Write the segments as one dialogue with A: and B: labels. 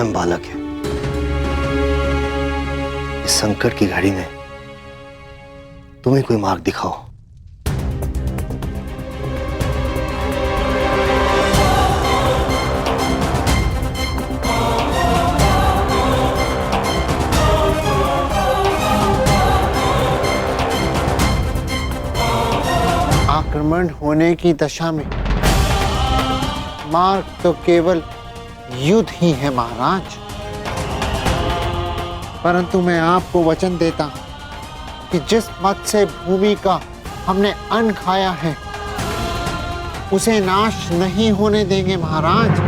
A: हम बालक है। इस संकट की घड़ी में तुम्हें कोई मार्ग दिखाओ।
B: आक्रमण होने की दशा में मार्ग तो केवल युद्ध ही है महाराज। परंतु मैं आपको वचन देता हूं कि जिस मत्स्य भूमि का हमने अन्न खाया है उसे नाश नहीं होने देंगे महाराज।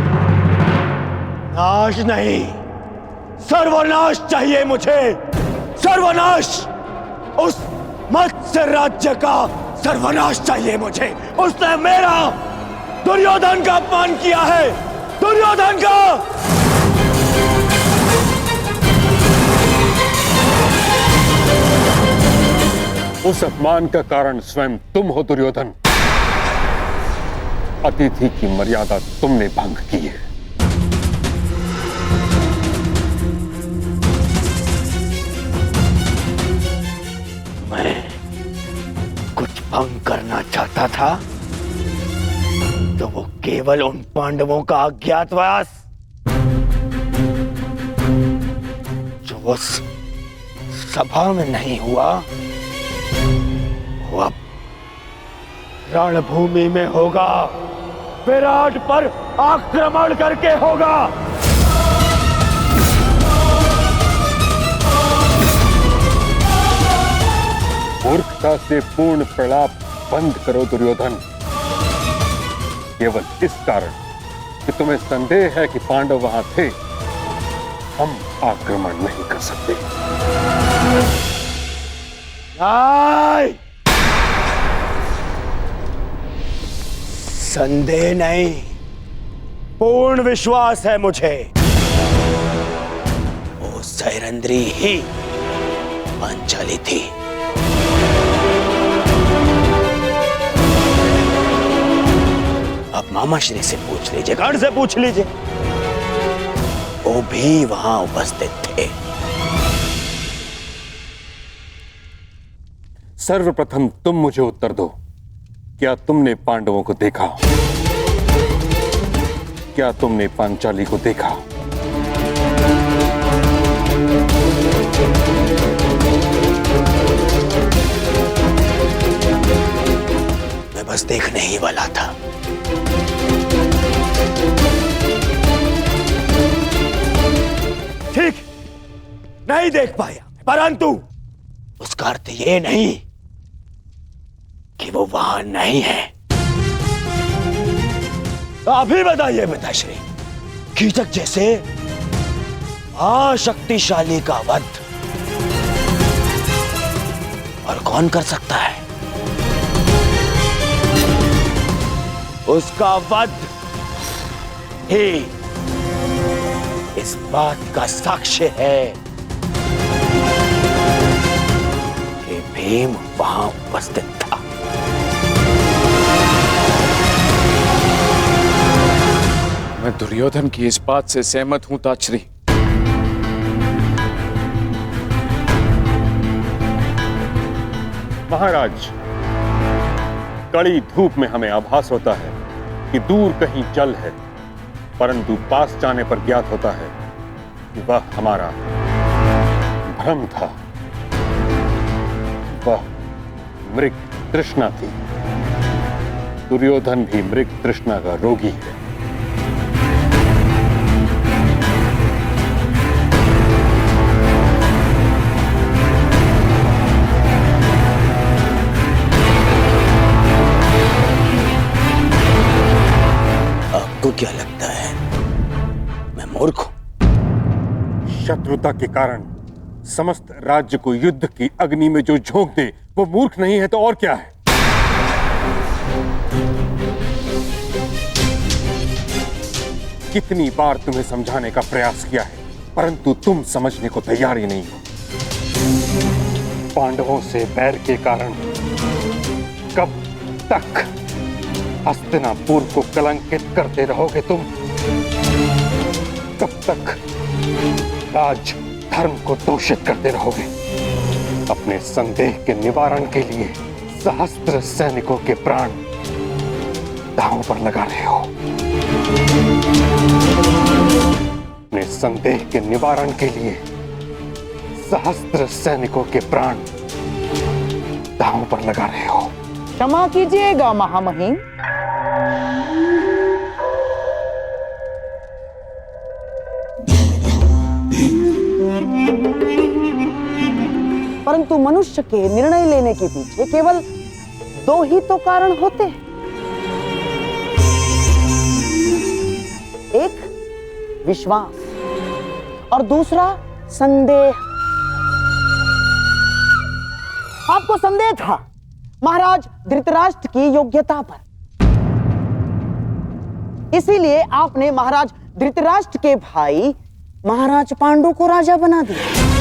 C: नाश नहीं, सर्वनाश चाहिए मुझे। सर्वनाश, उस मत्स्य राज्य का सर्वनाश चाहिए मुझे। उसने मेरा, दुर्योधन का अपमान किया है, दुर्योधन का।
D: उस अपमान का कारण स्वयं तुम हो दुर्योधन। अतिथि की मर्यादा तुमने भंग की है।
C: मैं कुछ भंग करना चाहता था तो वो केवल उन पांडवों का अज्ञातवास जो उस सभा में नहीं हुआ, वो अब रणभूमि में होगा। विराट पर आक्रमण करके होगा।
D: मूर्खता से पूर्ण प्रलाप बंद करो दुर्योधन। केवल इस कारण कि तुम्हें संदेह है कि पांडव वहां थे, हम आक्रमण नहीं कर सकते।
C: नहीं, संदेह नहीं, पूर्ण विश्वास है मुझे। वो सैरंद्री ही पांचाली थी। अब मामाश्री से पूछ लीजिए, गण से पूछ लीजिए, वो भी वहां उपस्थित थे।
D: सर्वप्रथम तुम मुझे उत्तर दो, क्या तुमने पांडवों को देखा? क्या तुमने पांचाली को देखा?
C: मैं बस देखने ही वाला था। ठीक, नहीं देख पाया, परंतु उसका अर्थ ये नहीं कि वो वहां नहीं है। अभी बताइए पिताश्री, कीचक जैसे शक्तिशाली का वध और कौन कर सकता है? उसका वध ही इस बात का साक्ष्य है कि भीम वहां उपस्थित था।
E: मैं दुर्योधन की इस बात से सहमत हूं ताश्री।
D: महाराज, कड़ी धूप में हमें आभास होता है कि दूर कहीं जल है, परंतु पास जाने पर ज्ञात होता है कि वह हमारा भ्रम था। वह मृग तृष्णा थी। दुर्योधन भी मृग तृष्णा का रोगी है।
C: आपको क्या लगता है मैं मूर्ख हूं?
D: शत्रुता के कारण समस्त राज्य को युद्ध की अग्नि में जो झोंक दे वो मूर्ख नहीं है तो और क्या है? कितनी बार तुम्हें समझाने का प्रयास किया है, परंतु तुम समझने को तैयार ही नहीं हो। पांडवों से बैर के कारण कब तक हस्तिनापुर को कलंकित करते रहोगे तुम? कब तक राज धर्म को दूषित करते रहोगे। अपने संदेह के निवारण के लिए सहस्त्र सैनिकों के प्राण दांव पर लगा रहे हो। अपने संदेह के निवारण के लिए सहस्त्र सैनिकों के प्राण दांव पर लगा रहे हो।
F: क्षमा कीजिएगा महामहिम। परंतु मनुष्य के निर्णय लेने के पीछे केवल दो ही तो कारण होते हैं, एक विश्वास और दूसरा संदेह। आपको संदेह था महाराज धृतराष्ट्र की योग्यता पर, इसीलिए आपने महाराज धृतराष्ट्र के भाई महाराज पांडु को राजा बना दिया।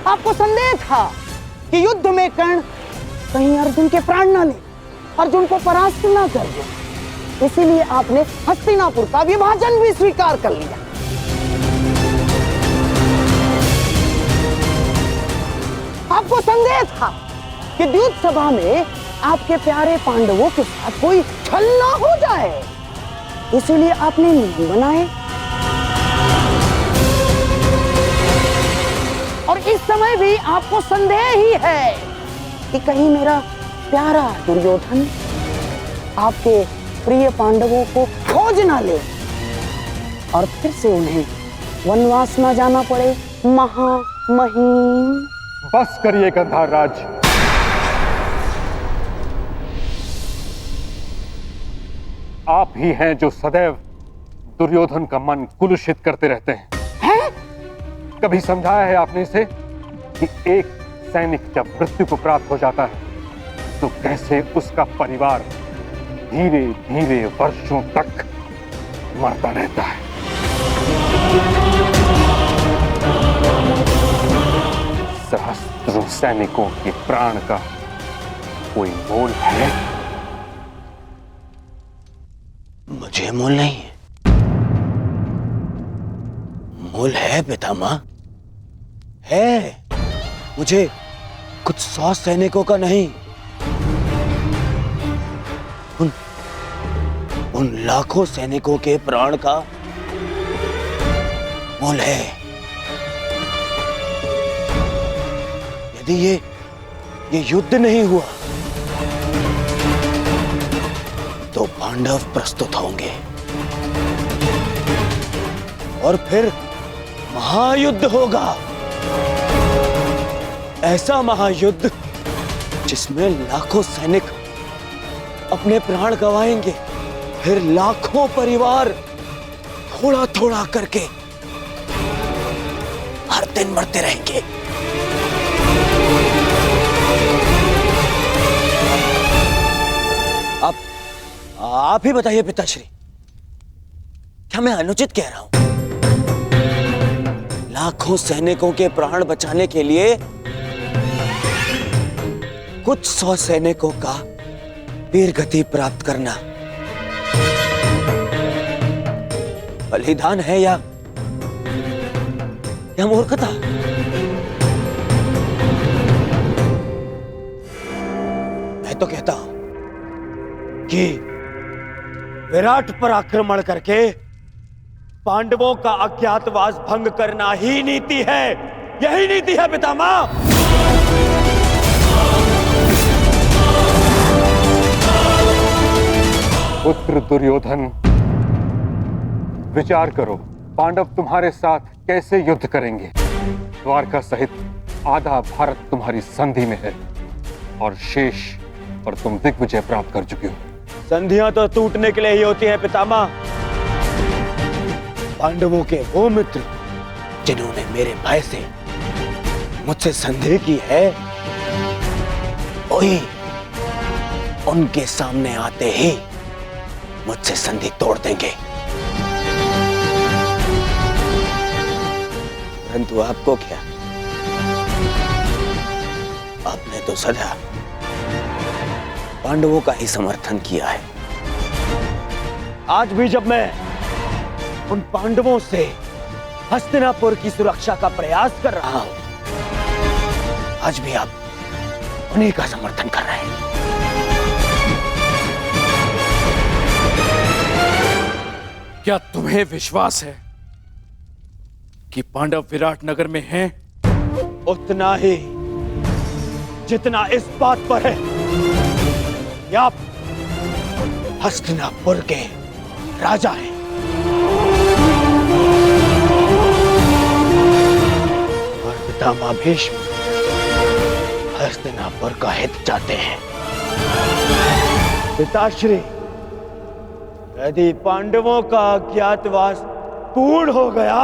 F: आपको संदेह था कि युद्ध में कर्ण कहीं अर्जुन के प्राण न ले, अर्जुन को परास्त न कर दे, इसीलिए आपने हस्तिनापुर का विभाजन भी स्वीकार कर लिया। आपको संदेह था कि द्यूत सभा में आपके प्यारे पांडवों के साथ कोई छल ना हो जाए, इसीलिए आपने नियम बनाए। और इस समय भी आपको संदेह ही है कि कहीं मेरा प्यारा दुर्योधन आपके प्रिय पांडवों को खोज ना ले और फिर से उन्हें वनवास ना जाना पड़े। महामहिम,
D: बस करिए गंधाराज। आप ही हैं जो सदैव दुर्योधन का मन कुलुषित करते रहते हैं। कभी समझाया है आपने इसे कि एक सैनिक जब मृत्यु को प्राप्त हो जाता है तो कैसे उसका परिवार धीरे धीरे वर्षों तक मरता रहता है। सहस्त्रों सैनिकों के प्राण का कोई मोल है?
C: मुझे मोल नहीं है। मोल है पितामह, है। मुझे कुछ 100 सैनिकों का नहीं, उन लाखों सैनिकों के प्राण का मोल है। यदि ये युद्ध नहीं हुआ तो पांडव प्रस्तुत होंगे और फिर महायुद्ध होगा। ऐसा महायुद्ध जिसमें लाखों सैनिक अपने प्राण गंवाएंगे, फिर लाखों परिवार थोड़ा थोड़ा करके हर दिन मरते रहेंगे। आप ही बताइए पिताश्री, क्या मैं अनुचित कह रहा हूं? लाखों सैनिकों के प्राण बचाने के लिए कुछ 100 सैनिकों का वीर गति प्राप्त करना बलिदान है या मूर्खता? मैं तो कहता हूं कि विराट पर आक्रमण करके पांडवों का अज्ञातवास भंग करना ही नीति है। यही नीति है पितामह।
D: पुत्र दुर्योधन, विचार करो, पांडव तुम्हारे साथ कैसे युद्ध करेंगे? द्वारका सहित आधा भारत तुम्हारी संधि में है और शेष पर तुम दिग्विजय प्राप्त कर चुके हो।
C: संधियां तो टूटने के लिए ही होती हैं पितामह। पांडवों के वो मित्र जिन्होंने मेरे भय से मुझसे संधि की है, वही उनके सामने आते ही मुझसे संधि तोड़ देंगे। परंतु आपको क्या? आपने तो सदा पांडवों का ही समर्थन किया है। आज भी जब मैं उन पांडवों से हस्तिनापुर की सुरक्षा का प्रयास कर रहा हूं, आज भी आप उन्हीं का समर्थन कर रहे हैं।
E: क्या तुम्हें विश्वास है कि पांडव विराट नगर में हैं?
C: उतना ही जितना इस बात पर है कि आप हस्तिनापुर के राजा हैं। और पितामह भीष्म हस्तिनापुर का हित चाहते हैं। पिताश्री, यदि पांडवों का अज्ञातवास पूर्ण हो गया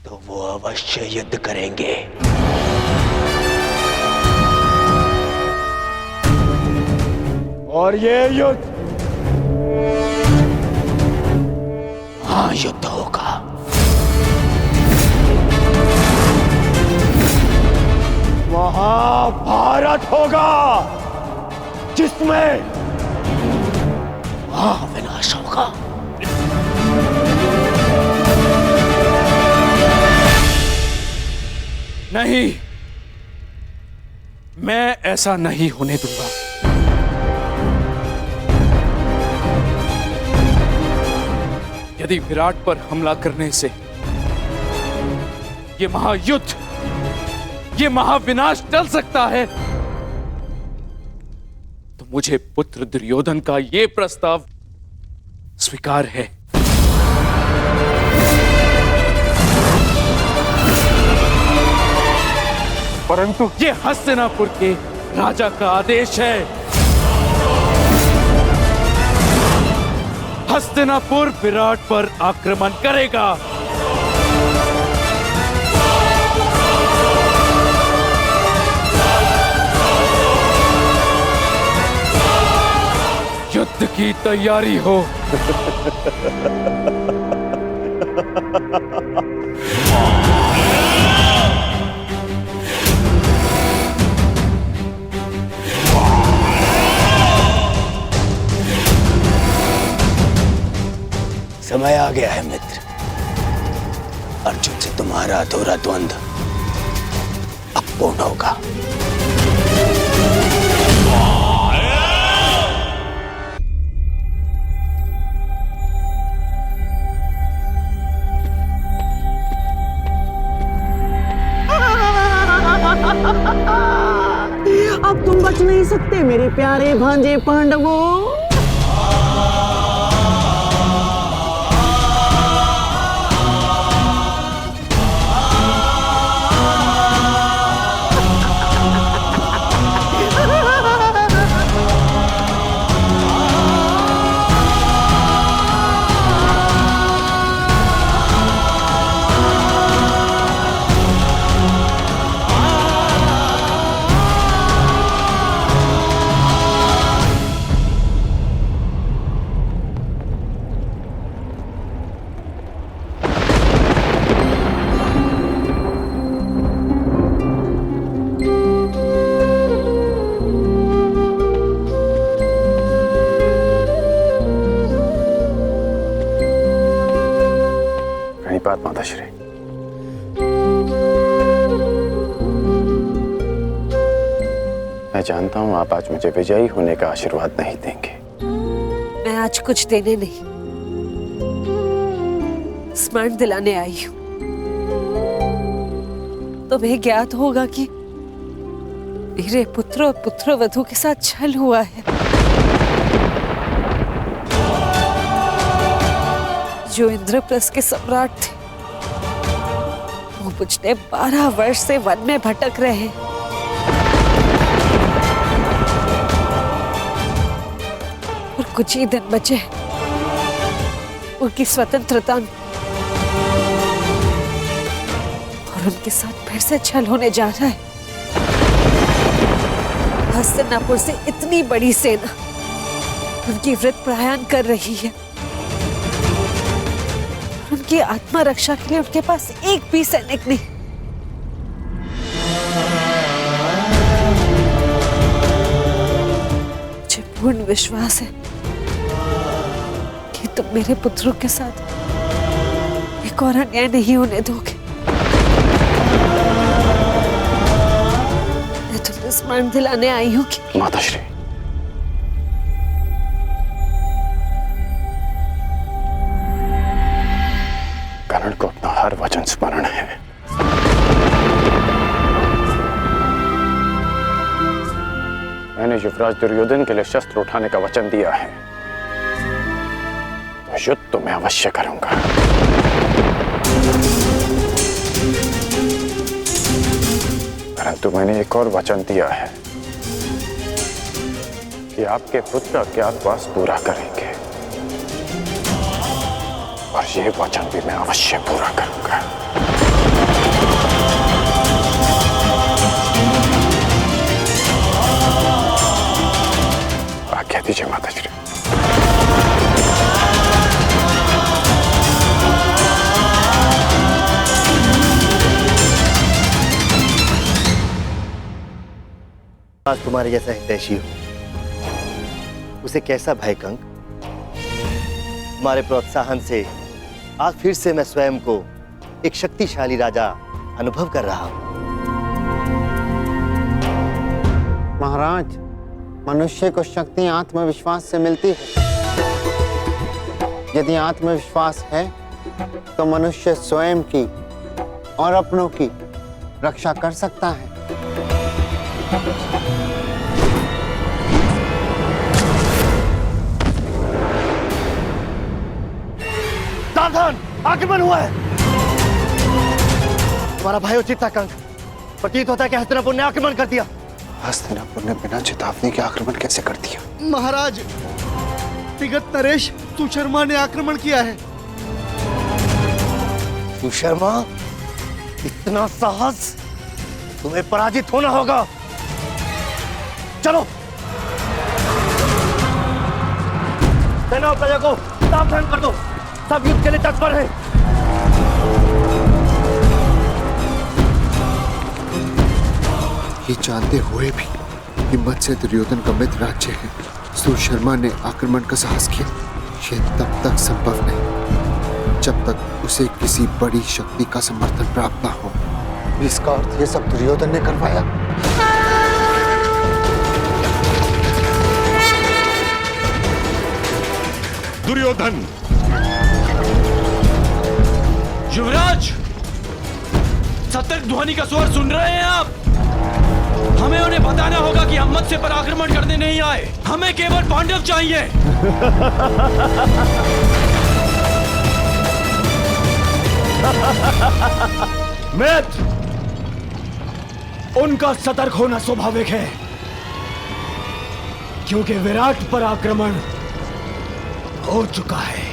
C: तो वो अवश्य युद्ध करेंगे। और ये युद्ध महायुद्ध होगा। महाभारत होगा, जिसमें महाविनाश होगा।
E: नहीं, मैं ऐसा नहीं होने दूंगा। यदि विराट पर हमला करने से ये महायुद्ध, ये महाविनाश टल सकता है, तो मुझे पुत्र दुर्योधन का ये प्रस्ताव स्वीकार है।
D: परंतु
E: ये हस्तिनापुर के राजा का आदेश है। हस्तिनापुर विराट पर आक्रमण करेगा। युद्ध की तैयारी हो।
C: समय आ गया है मित्र। अर्जुन से तुम्हारा अधूरा द्वंद्व अब पूर्ण होगा।
F: अब तुम बच नहीं सकते मेरे प्यारे भांजे पांडवों।
D: बात माताश्री, मैं जानता हूं आप आज मुझे विजयी होने का आशीर्वाद नहीं देंगे।
G: मैं आज कुछ देने नहीं, स्मरण दिलाने आई हूं। तुम्हें ज्ञात होगा कि मेरे पुत्र और पुत्रवधू के साथ छल हुआ है। जो इंद्रप्रस्थ के सम्राट थे, वो पिछले 12 वर्ष से वन में भटक रहे। और कुछ ही दिन बचे उनकी स्वतंत्रता में, और उनके साथ फिर से छल होने जा रहा है। हस्तिनापुर से इतनी बड़ी सेना उनकी वृत्त प्रयाण कर रही है। उनकी आत्मा रक्षा के लिए उनके पास एक भी सैनिक नहीं। मुझे पूर्ण विश्वास है तुम मेरे पुत्रों के साथ एक और अन्याय नहीं होने दोगे। मैं तुम्हें स्मरण दिलाने आई हूँ कि
A: माताश्री, कर्ण को अपना हर वचन स्मरण है। मैंने युवराज दुर्योधन के लिए शस्त्र उठाने का वचन दिया है, तो युद्ध तो मैं अवश्य करूंगा। परंतु मैंने एक और वचन दिया है कि आपके पुत्र अज्ञातवास पूरा करेंगे, और ये वचन भी मैं अवश्य पूरा करूंगा। आज्ञा दीजिए माताश्री। आज तुम्हारे जैसा हितैषी हो, उसे कैसा भय कंक? तुम्हारे प्रोत्साहन से आज फिर से मैं स्वयं को एक शक्तिशाली राजा अनुभव कर रहा हूं।
B: महाराज, मनुष्य को शक्ति आत्मविश्वास से मिलती है। यदि आत्मविश्वास है तो मनुष्य स्वयं की और अपनों की रक्षा कर सकता है।
A: सावधान, आक्रमण हुआ है। तुम्हारा भाई उचित था कंक। प्रतीत होता है कि हस्तिनापुर ने आक्रमण कर दिया।
B: हस्तिनापुर ने बिना चेतावनी के आक्रमण कैसे कर दिया?
H: महाराज, तिगत नरेश सुशर्मा ने आक्रमण किया है।
A: सुशर्मा, इतना साहस? तुम्हें पराजित होना होगा। चलो, सेना और प्रजा को सावधान कर दो। सब युद्ध के लिए तत्पर है।
B: ये जानते हुए भी हिम्मत से दुर्योधन का मित्र राज्य है, सुशर्मा ने आक्रमण का साहस किया। ये तब तक संभव नहीं जब तक उसे किसी बड़ी शक्ति का समर्थन प्राप्त ना हो। इसका अर्थ ये सब दुर्योधन ने करवाया।
D: दुर्योधन!
E: युवराज, सतर्क ध्वनि का स्वर सुन रहे हैं आप? हमें उन्हें बताना होगा कि हम मत्स्य पर आक्रमण करने नहीं आए। हमें केवल पांडव चाहिए।
C: मित्र, उनका सतर्क होना स्वाभाविक है, क्योंकि विराट पर आक्रमण हो चुका है।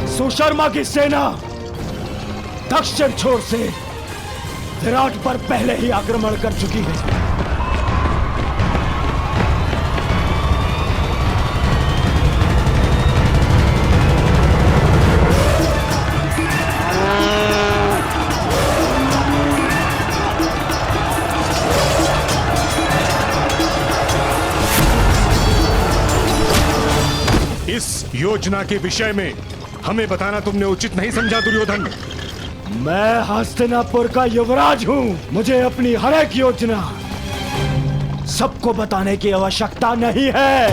C: सुशर्मा की सेना दक्षिण छोर से विराट पर पहले ही आक्रमण कर चुकी है।
D: इस योजना के विषय में हमें बताना तुमने उचित नहीं समझा दुर्योधन।
C: मैं हस्तिनापुर का युवराज हूं। मुझे अपनी हर एक योजना सबको बताने की आवश्यकता नहीं है।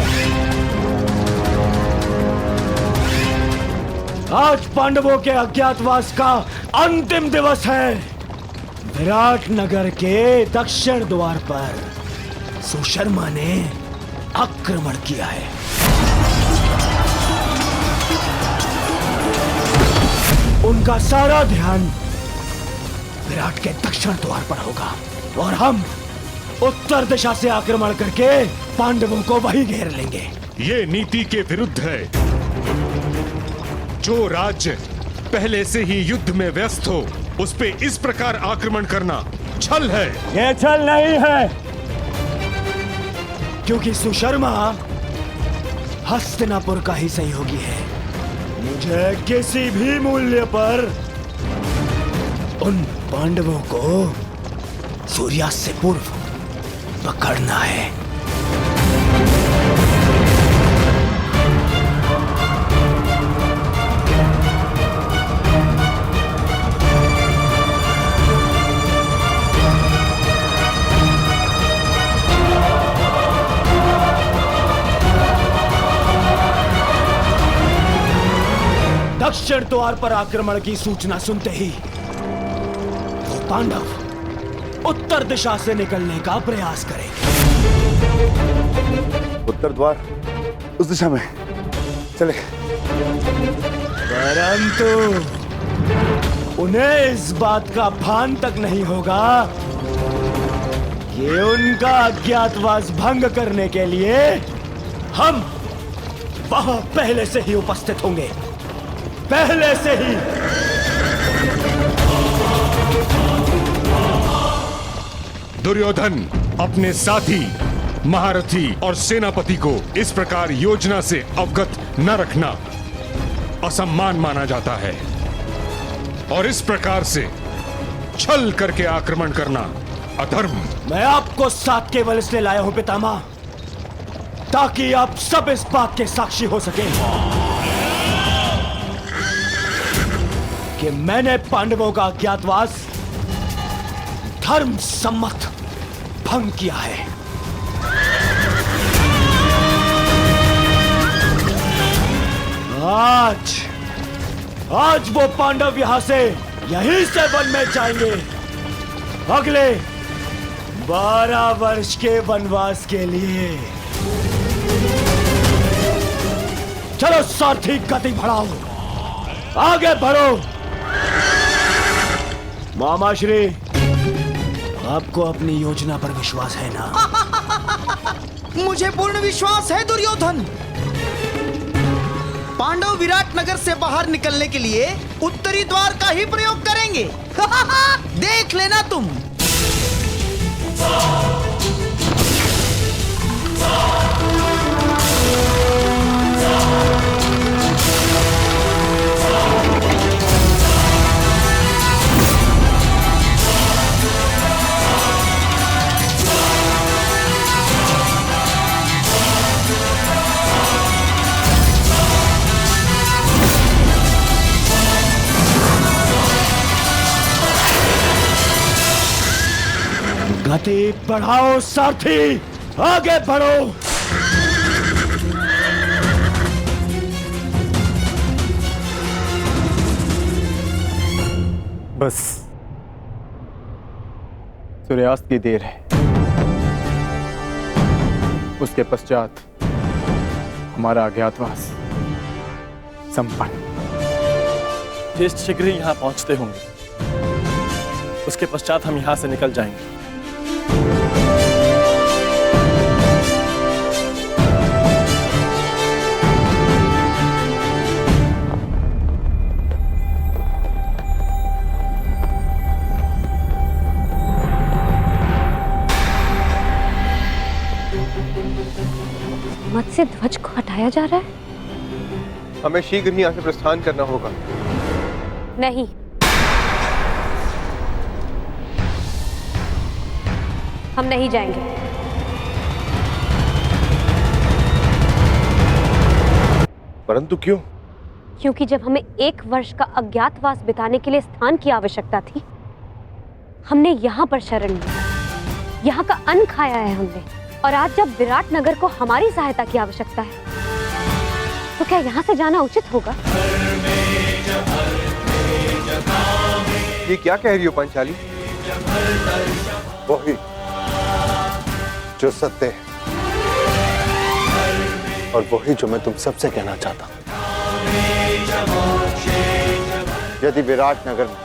C: आज पांडवों के अज्ञातवास का अंतिम दिवस है। विराट नगर के दक्षिण द्वार पर सुशर्मा ने आक्रमण किया है। उनका सारा ध्यान विराट के दक्षिण द्वार पर होगा और हम उत्तर दिशा से आक्रमण करके पांडवों को वहीं घेर लेंगे।
D: ये नीति के विरुद्ध है। जो राज्य पहले से ही युद्ध में व्यस्त हो, उस पे इस प्रकार आक्रमण करना छल है।
C: ये छल नहीं है, क्योंकि सुशर्मा हस्तिनापुर का ही सहयोगी है। मुझे किसी भी मूल्य पर उन पांडवों को सूर्यास्त से पूर्व पकड़ना है। दक्षिण द्वार पर आक्रमण की सूचना सुनते ही वो पांडव उत्तर दिशा से निकलने का प्रयास करेंगे।
H: उत्तर द्वार उस दिशा में चले।
C: परंतु उन्हें इस बात का भान तक नहीं होगा कि उनका अज्ञातवास भंग करने के लिए हम वहां पहले से ही उपस्थित होंगे, पहले से ही।
D: दुर्योधन अपने साथी, महारथी और सेनापति को इस प्रकार योजना से अवगत न रखना असम्मान माना जाता है और इस प्रकार से छल करके आक्रमण करना अधर्म।
C: मैं आपको साथ केवल इसलिए लाया हूं पितामह, ताकि आप सब इस बात के साक्षी हो सके कि मैंने पांडवों का अज्ञातवास धर्म सम्मत भंग किया है। आज वो पांडव यहां से यहीं से वन में जाएंगे अगले 12 वर्ष के वनवास के लिए। चलो सारथी, गति बढ़ाओ, आगे बढ़ो। मामा श्री, आपको अपनी योजना पर विश्वास है ना?
I: मुझे पूर्ण विश्वास है दुर्योधन। पांडव विराट नगर से बाहर निकलने के लिए उत्तरी द्वार का ही प्रयोग करेंगे। देख लेना तुम।
C: गति बढ़ाओ सारथी, आगे बढ़ो।
J: बस सूर्यास्त की देर है, उसके पश्चात हमारा अज्ञातवास संपन्न।
K: ज्येष्ठ शीघ्र ही यहाँ पहुंचते होंगे, उसके पश्चात हम यहाँ से निकल जाएंगे।
L: मत्स्य ध्वज को हटाया जा रहा है।
J: हमें शीघ्र ही यहाँ से प्रस्थान करना होगा।
L: नहीं, हम नहीं जाएंगे।
J: परंतु क्यों?
L: क्योंकि जब हमें 1 वर्ष का अज्ञातवास बिताने के लिए स्थान की आवश्यकता थी, हमने यहाँ पर शरण ली, यहाँ का अन्न खाया है हमने। और आज जब विराट नगर को हमारी सहायता की आवश्यकता है, तो क्या यहाँ से जाना उचित होगा?
J: ये क्या कह रही हो पांचाली?
B: वही जो सत्य है और वही जो मैं तुम सबसे कहना चाहता हूं। यदि विराट नगर में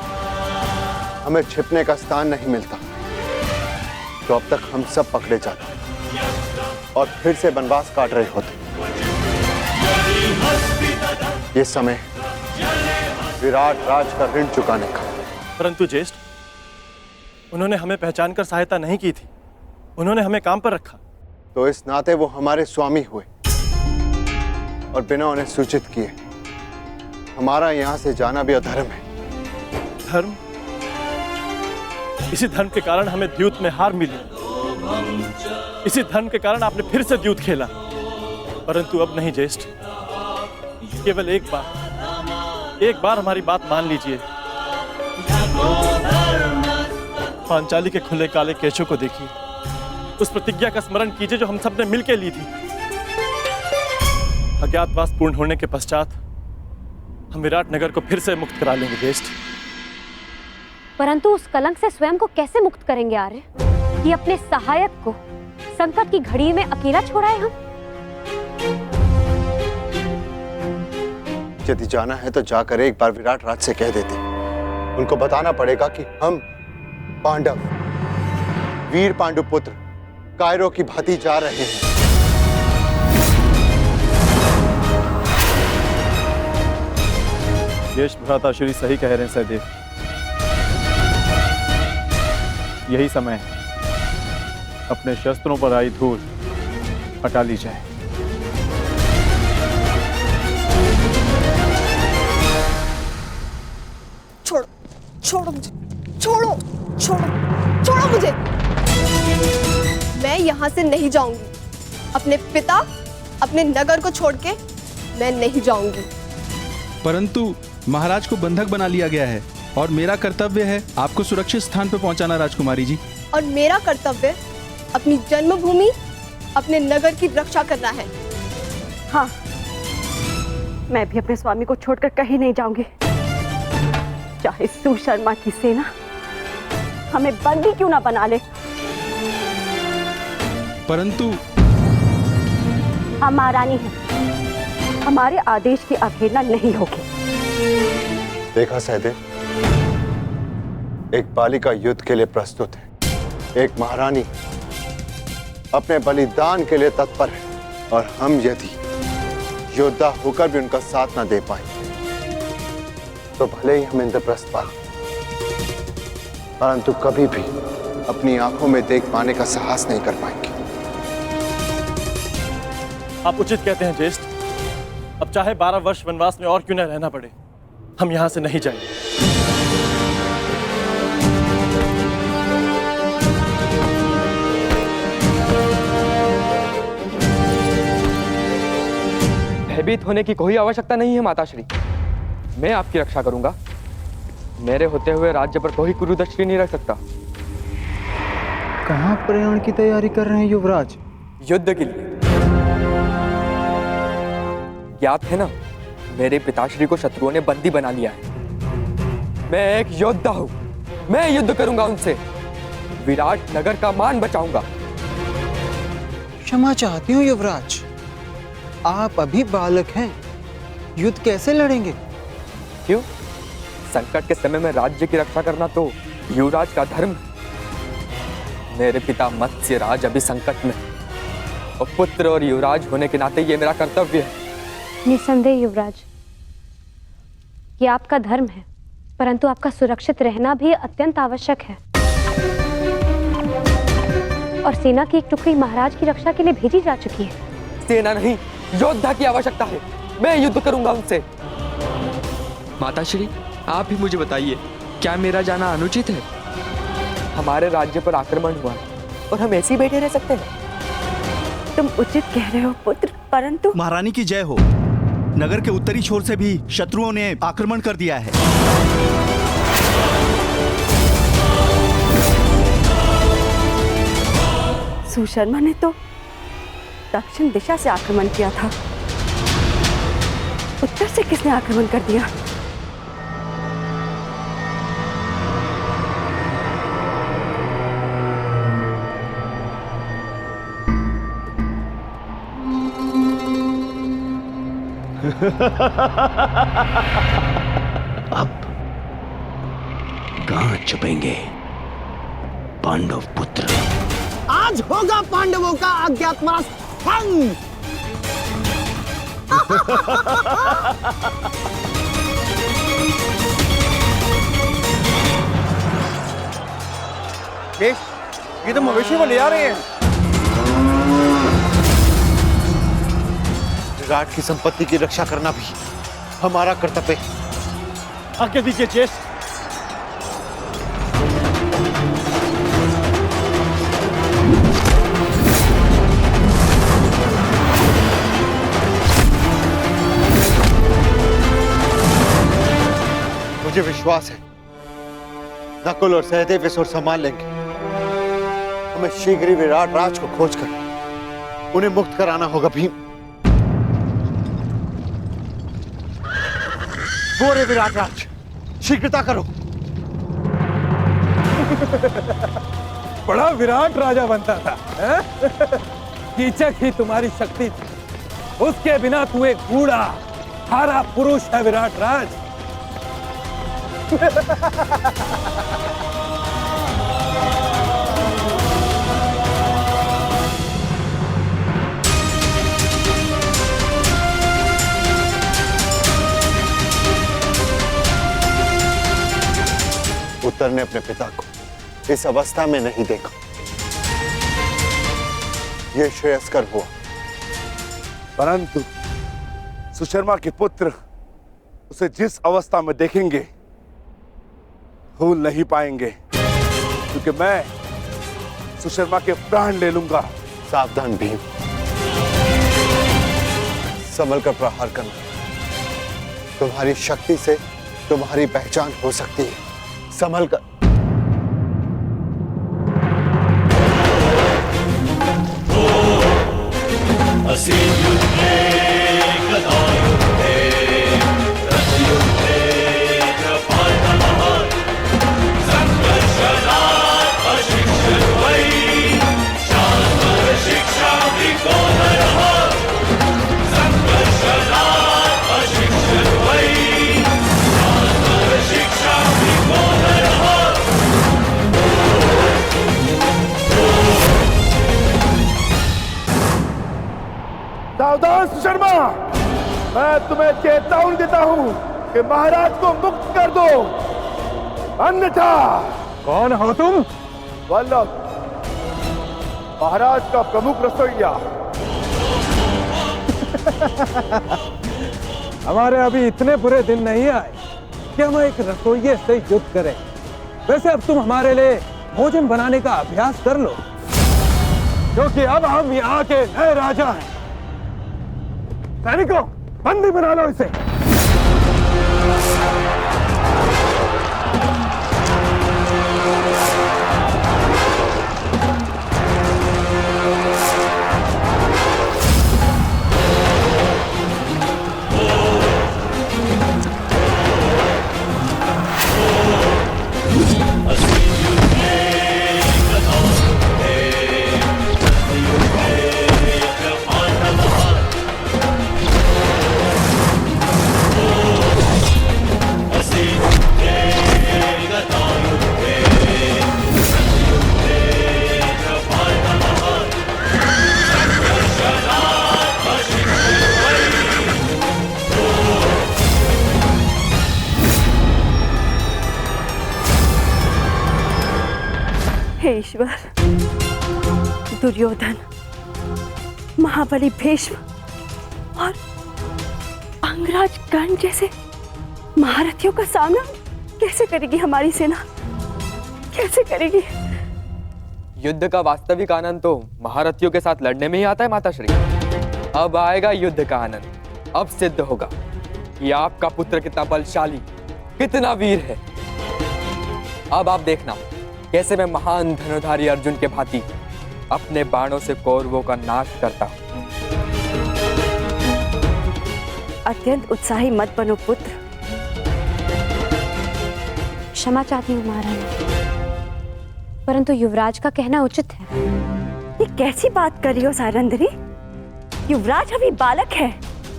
B: हमें छिपने का स्थान नहीं मिलता, तो अब तक हम सब पकड़े जाते और फिर से वनवास काट रहे होते। ये समय विराट राज का ऋण चुकाने का।
K: परंतु ज्येष्ठ, उन्होंने हमें पहचान कर सहायता नहीं की थी, उन्होंने हमें काम पर रखा।
B: तो इस नाते वो हमारे स्वामी हुए और बिना उन्हें सूचित किए हमारा यहां से जाना भी अधर्म है।
K: धर्म? इसी धर्म के कारण हमें द्यूत में हार मिली, इसी धर्म के कारण आपने फिर से द्यूत खेला। परंतु अब नहीं ज्येष्ठ, केवल एक बार हमारी बात मान लीजिए। पांचाली के खुले काले केशों को देखिए, उस प्रतिज्ञा का स्मरण कीजिए जो हम सबने मिलकर ली थी। अज्ञातवास पूर्ण होने के पश्चात हम विराट नगर को फिर से मुक्त करा लेंगे ज्येष्ठ।
L: परंतु उस कलंक से स्वयं को कैसे मुक्त करेंगे आर्य कि अपने सहायक को संकट की घड़ी में अकेला छोड़ाए हम?
B: यदि जाना है तो जाकर एक बार विराट राज से कह देते। उनको बताना पड़ेगा कि हम पांडव, वीर पांडुपुत्र कायरो की भांति जा रहे हैं।
J: ज्येष्ठ भ्राताश्री सही कह रहे हैं सहदेव। यही समय है, अपने शस्त्रों पर आई धूल हटा ली जाए।
G: छोड़ो, छोड़ो मुझे, छोड़ो, छोड़ो, छोड़ो मुझे। मैं यहाँ से नहीं जाऊंगी। अपने पिता, अपने नगर को छोड़ के मैं नहीं जाऊंगी।
E: परंतु महाराज को बंधक बना लिया गया है और मेरा कर्तव्य है आपको सुरक्षित स्थान पर पहुंचाना राजकुमारी जी।
G: और मेरा कर्तव्य अपनी जन्मभूमि, अपने नगर की रक्षा करना है। हाँ, मैं भी अपने स्वामी को छोड़कर कहीं नहीं जाऊंगी। चाहे सुशर्मा की सेना हमें बंदी क्यों ना बना ले।
E: परंतु
G: हम महारानी हैं, हमारे आदेश की अवहेलना नहीं होगी।
B: देखा सहदेव, एक बालिका युद्ध के लिए प्रस्तुत है, एक महारानी अपने बलिदान के लिए तत्पर है, और हम यदि योद्धा होकर भी उनका साथ ना दे पाए तो भले ही हम इंद्रप्रस्थ पालें, परंतु कभी भी अपनी आंखों में देख पाने का साहस नहीं कर पाएंगे।
K: आप उचित कहते हैं ज्येष्ठ। अब चाहे 12 वर्ष वनवास में और क्यों न रहना पड़े, हम यहां से नहीं जाएंगे।
J: भयभीत होने की कोई आवश्यकता नहीं है माताश्री। मैं आपकी रक्षा करूंगा। मेरे होते हुए राज्य पर कोई कुरुदृष्टि नहीं रख सकता।
H: कहाँ प्रयाण की तैयारी कर रहे हैं युवराज?
J: युद्ध के लिए। ज्ञात है ना, मेरे पिताश्री को शत्रुओं ने बंदी बना लिया है। मैं एक योद्धा हूं, मैं युद्ध करूंगा उनसे, विराट नगर का मान बचाऊंगा।
H: क्षमा चाहती हूँ युवराज, आप अभी बालक हैं, युद्ध कैसे लड़ेंगे?
J: क्यों? संकट के समय में राज्य की रक्षा करना तो युवराज का धर्म है। मेरे पिता मत्स्यराज अभी संकट में, और पुत्र और युवराज होने के नाते ये मेरा कर्तव्य है।
L: निसंदेह युवराज, ये आपका धर्म है, परंतु आपका सुरक्षित रहना भी अत्यंत आवश्यक है। और सेना की एक टुकड़ी महाराज की रक्षा के लिए भेजी जा चुकी है।
J: सेना नहीं, योद्धा की आवश्यकता है। मैं युद्ध करूंगा उनसे।
M: माताश्री, आप ही मुझे बताइए, क्या मेरा जाना अनुचित है?
J: हमारे राज्य पर आक्रमण हुआ है और हम ऐसे ही बैठे रह सकते हैं?
G: तुम उचित कह रहे हो पुत्र, परंतु
E: महारानी की जय हो। नगर के उत्तरी छोर से भी शत्रुओं ने आक्रमण कर दिया है।
G: सुशर्मा ने तो दक्षिण दिशा से आक्रमण किया था, उत्तर से किसने आक्रमण कर दिया?
C: अब कहां छुपेंगे पांडव पुत्र?
F: आज होगा पांडवों का अज्ञातवास भंग।
J: ये तो मवेशी को ले आ रहे हैं।
A: विराट की संपत्ति की रक्षा करना भी हमारा कर्तव्य है।
K: आज्ञा दीजिए ज्येष्ठ।
A: मुझे विश्वास है नकुल और सहदेव इस ओर संभाल लेंगे। हमें शीघ्र ही विराट राज को खोजकर उन्हें मुक्त कराना होगा भीम। वो रे विराट राज, शीघ्रता करो।
N: बड़ा विराट राजा बनता था, कीचक ही तुम्हारी शक्ति थी। उसके बिना तू एक बूढ़ा हारा पुरुष है विराट राज।
A: उत्तर ने अपने पिता को इस अवस्था में नहीं देखा। यह श्रेयस्कर हुआ,
O: परंतु सुशर्मा के पुत्र उसे जिस अवस्था में देखेंगे भूल नहीं पाएंगे, क्योंकि मैं सुशर्मा के प्राण ले लूंगा।
A: सावधान भीम, संभल कर प्रहार करना। तुम्हारी शक्ति से तुम्हारी पहचान हो सकती है, संभल कर।
O: सावधान सुशर्मा, मैं तुम्हें चेतावनी देता हूं कि महाराज को मुक्त कर दो, अन्यथा।
N: कौन हो तुम?
O: वल्लभ, महाराज का प्रमुख रसोइया।
N: हमारे अभी इतने बुरे दिन नहीं आए कि हम एक रसोइये से युद्ध करें। वैसे अब तुम हमारे लिए भोजन बनाने का अभ्यास कर लो, क्योंकि अब हम यहाँ के नए राजा हैं। सैनिकों, बंदी बना लो इसे।
G: हे ईश्वर, दुर्योधन, महाबली भीष्म और अंगराज कर्ण जैसे महारथियों का सामना कैसे करेगी हमारी सेना? कैसे करेगी?
J: युद्ध का वास्तविक आनंद तो महारथियों के साथ लड़ने में ही आता है माताश्री। अब आएगा युद्ध का आनंद। अब सिद्ध होगा कि आपका पुत्र कितना बलशाली, कितना वीर है। अब आप देखना कैसे मैं महान धनुधारी अर्जुन के भांति अपने बाणों से कौरवों का नाश करता हूं।
G: अत्यंत उत्साही मत बनो पुत्र।
L: क्षमा चाहती हूँ महारानी, परंतु युवराज का कहना उचित है।
G: ये कैसी बात कर रही हो सारंधरी? युवराज अभी बालक है,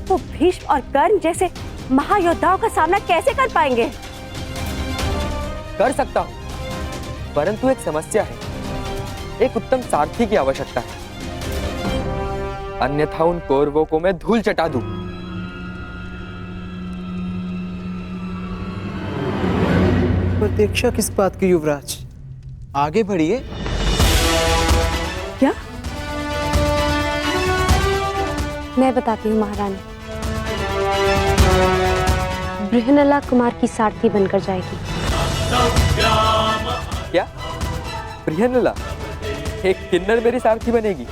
G: वो भीष्म और कर्ण जैसे महायोद्धाओं का सामना कैसे कर पाएंगे?
J: कर सकता हूं, परंतु एक समस्या है। एक उत्तम सारथी की आवश्यकता है, अन्यथा उन कौरवों को मैं धूल चटा दूं।
H: प्रतीक्षा किस बात की युवराज? आगे बढ़िए।
G: क्या?
L: मैं बताती हूँ महारानी। बृहनला कुमार की सारथी बनकर जाएगी।
J: क्या? बृहनला एक किन्नर मेरी सारथी बनेगी?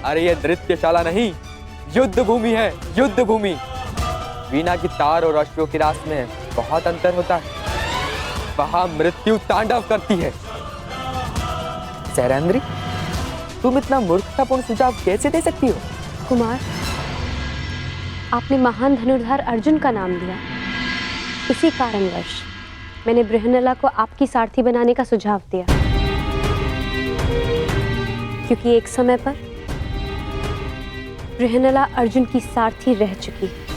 J: अरे ये नृत्यशाला नहीं, युद्ध भूमि है, युद्ध भूमि। वीणा की तार और अश्वों की रास में बहुत अंतर होता है। वहां मृत्यु तांडव करती है। सैरंद्री, तुम इतना मूर्खतापूर्ण सुझाव कैसे दे सकती हो?
L: कुमार, आपने महान धनुर्धर अर्जुन का नाम लिया, इसी कारणवश मैंने बृहन्नला को आपकी सारथी बनाने का सुझाव दिया, क्योंकि एक समय पर बृहन्नला अर्जुन की सारथी रह चुकी है।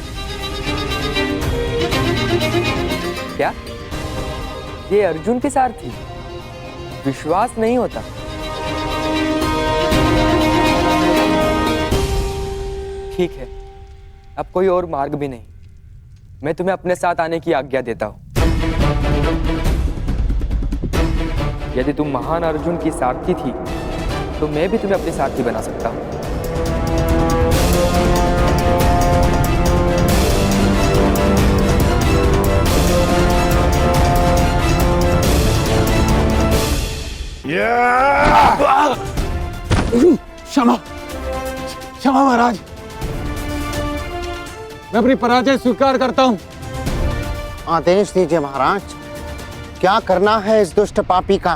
J: क्या ये अर्जुन के सारथी? विश्वास नहीं होता। ठीक है, अब कोई और मार्ग भी नहीं। मैं तुम्हें अपने साथ आने की आज्ञा देता हूं। यदि तुम महान अर्जुन की सारथी थी तो मैं भी तुम्हें अपनी सारथी बना सकता हूं।
N: क्षमा क्षमा महाराज, मैं अपनी पराजय स्वीकार करता हूं।
F: आदेश दीजिए महाराज, क्या करना है इस दुष्ट पापी का?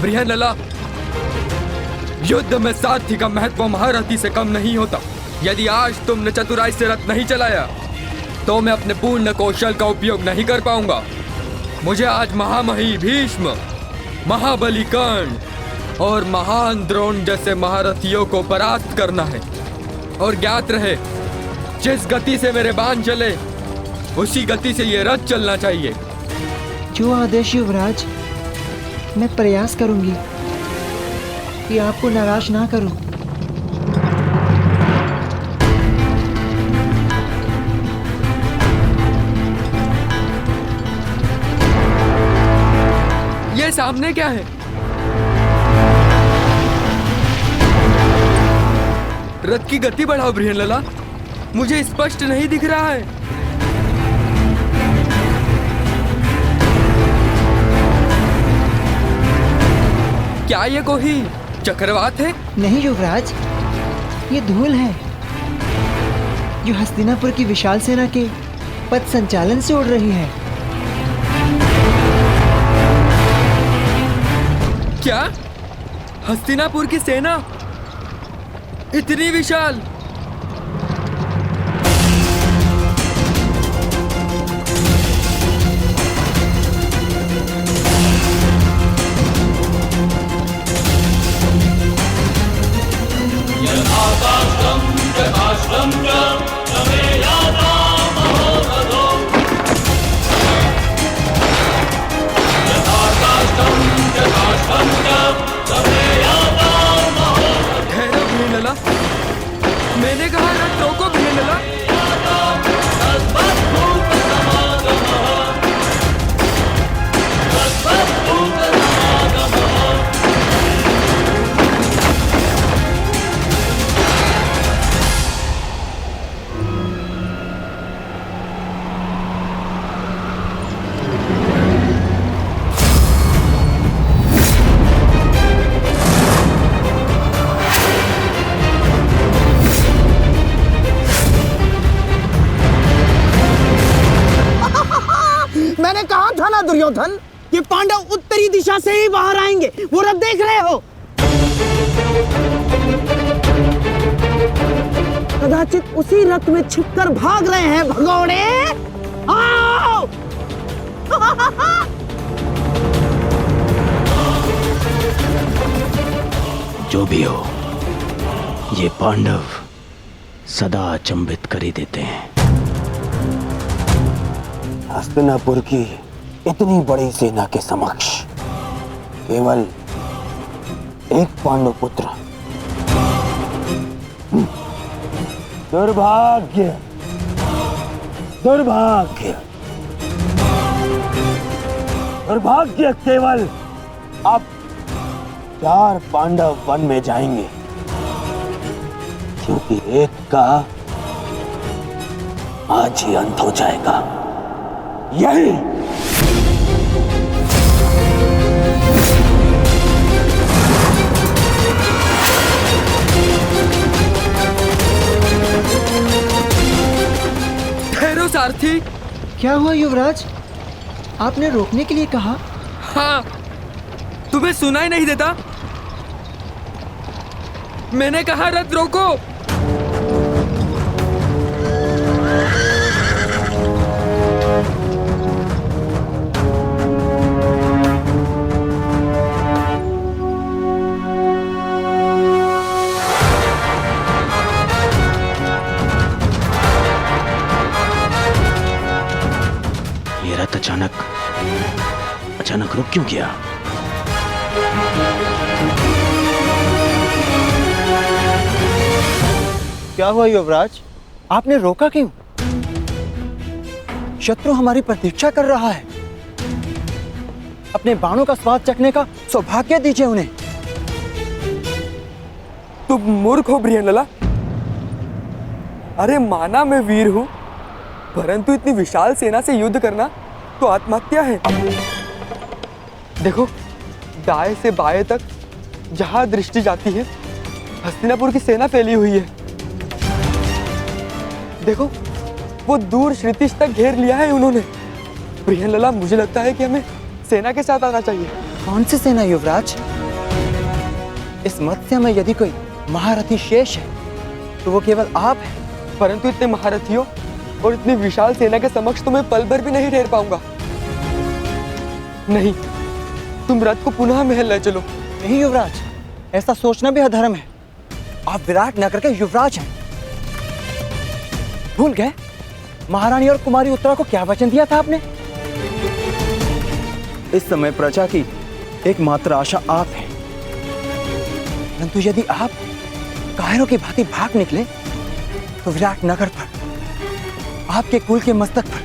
M: बृहन्नला, युद्ध में सारथी का महत्व महारथी से कम नहीं होता। यदि आज तुमने चतुराई से रथ नहीं चलाया तो मैं अपने पूर्ण कौशल का उपयोग नहीं कर पाऊंगा। मुझे आज महामही भीष्म, महाबली कर्ण और महान द्रोण जैसे महारथियों को परास्त करना है। और ज्ञात रहे, जिस गति से मेरे बाण चले उसी गति से ये रथ चलना चाहिए।
H: जो आदेश युवराज, मैं प्रयास करूंगी कि आपको नाराज ना करूं।
M: ये सामने क्या है? रथ की गति बढ़ाओ बृहन्नला, मुझे स्पष्ट नहीं दिख रहा है। क्या ये कोई चक्रवात है?
H: नहीं युवराज, ये धूल है जो हस्तिनापुर की विशाल सेना के पथ संचालन से उड़ रही है।
M: क्या हस्तिनापुर की सेना इतनी विशाल? ठहरो बृहन्नला, मैंने कहा रथ रोको बृहन्नला।
F: मैंने कहा था ना दुर्योधन कि पांडव उत्तरी दिशा से ही बाहर आएंगे। वो रथ देख रहे हो? कदाचित उसी रथ में छिपकर भाग रहे हैं भगोड़े। आओ!
E: जो भी हो, ये पांडव सदा अचंभित कर ही देते हैं। हस्तिनापुर की इतनी बड़ी सेना के समक्ष केवल एक पांडव पुत्र। दुर्भाग्य, दुर्भाग्य, दुर्भाग्य। केवल अब 4 पांडव वन में जाएंगे, क्योंकि एक का आज ही अंत हो जाएगा। यही
M: महारथी।
H: क्या हुआ युवराज? आपने रोकने के लिए कहा।
M: हाँ, तुम्हें सुनाई नहीं देता? मैंने कहा रथ रोको।
E: ये रथ अचानक रुक क्यों गया?
P: क्या हुआ युवराज? आपने रोका क्यों? शत्रु हमारी प्रतीक्षा कर रहा है। अपने बाणों का स्वाद चखने का सौभाग्य दीजिए उन्हें।
M: तुम मूर्ख हो बृहनलाल। अरे माना मैं वीर हूं, परंतु इतनी विशाल सेना से युद्ध करना तो आत्महत्या है। देखो, दाएं से बाएं तक जहां दृष्टि जाती है हस्तिनापुर की सेना फैली हुई है। देखो, वो दूर श्रुतिश तक घेर लिया है उन्होंने। बृहनलाल, मुझे लगता है कि हमें सेना के साथ आना चाहिए।
P: कौन सी सेना युवराज? इस मत्स्य में यदि कोई महारथी शेष है तो वो केवल आप हैं।
M: परंतु इतने महारथियों और इतनी विशाल सेना के समक्ष तो मैं पल भर भी नहीं ठहर पाऊंगा। नहीं, तुम रथ को पुनः महल ले चलो।
P: नहीं युवराज, ऐसा सोचना भी अधर्म है। आप विराट नगर के युवराज हैं। भूल गए महारानी और कुमारी उत्तरा को क्या वचन दिया था आपने? इस समय प्रजा की एकमात्र आशा आप हैं। परंतु यदि आप कायरों की भांति भाग निकले तो विराट नगर पर, आपके कुल के मस्तक पर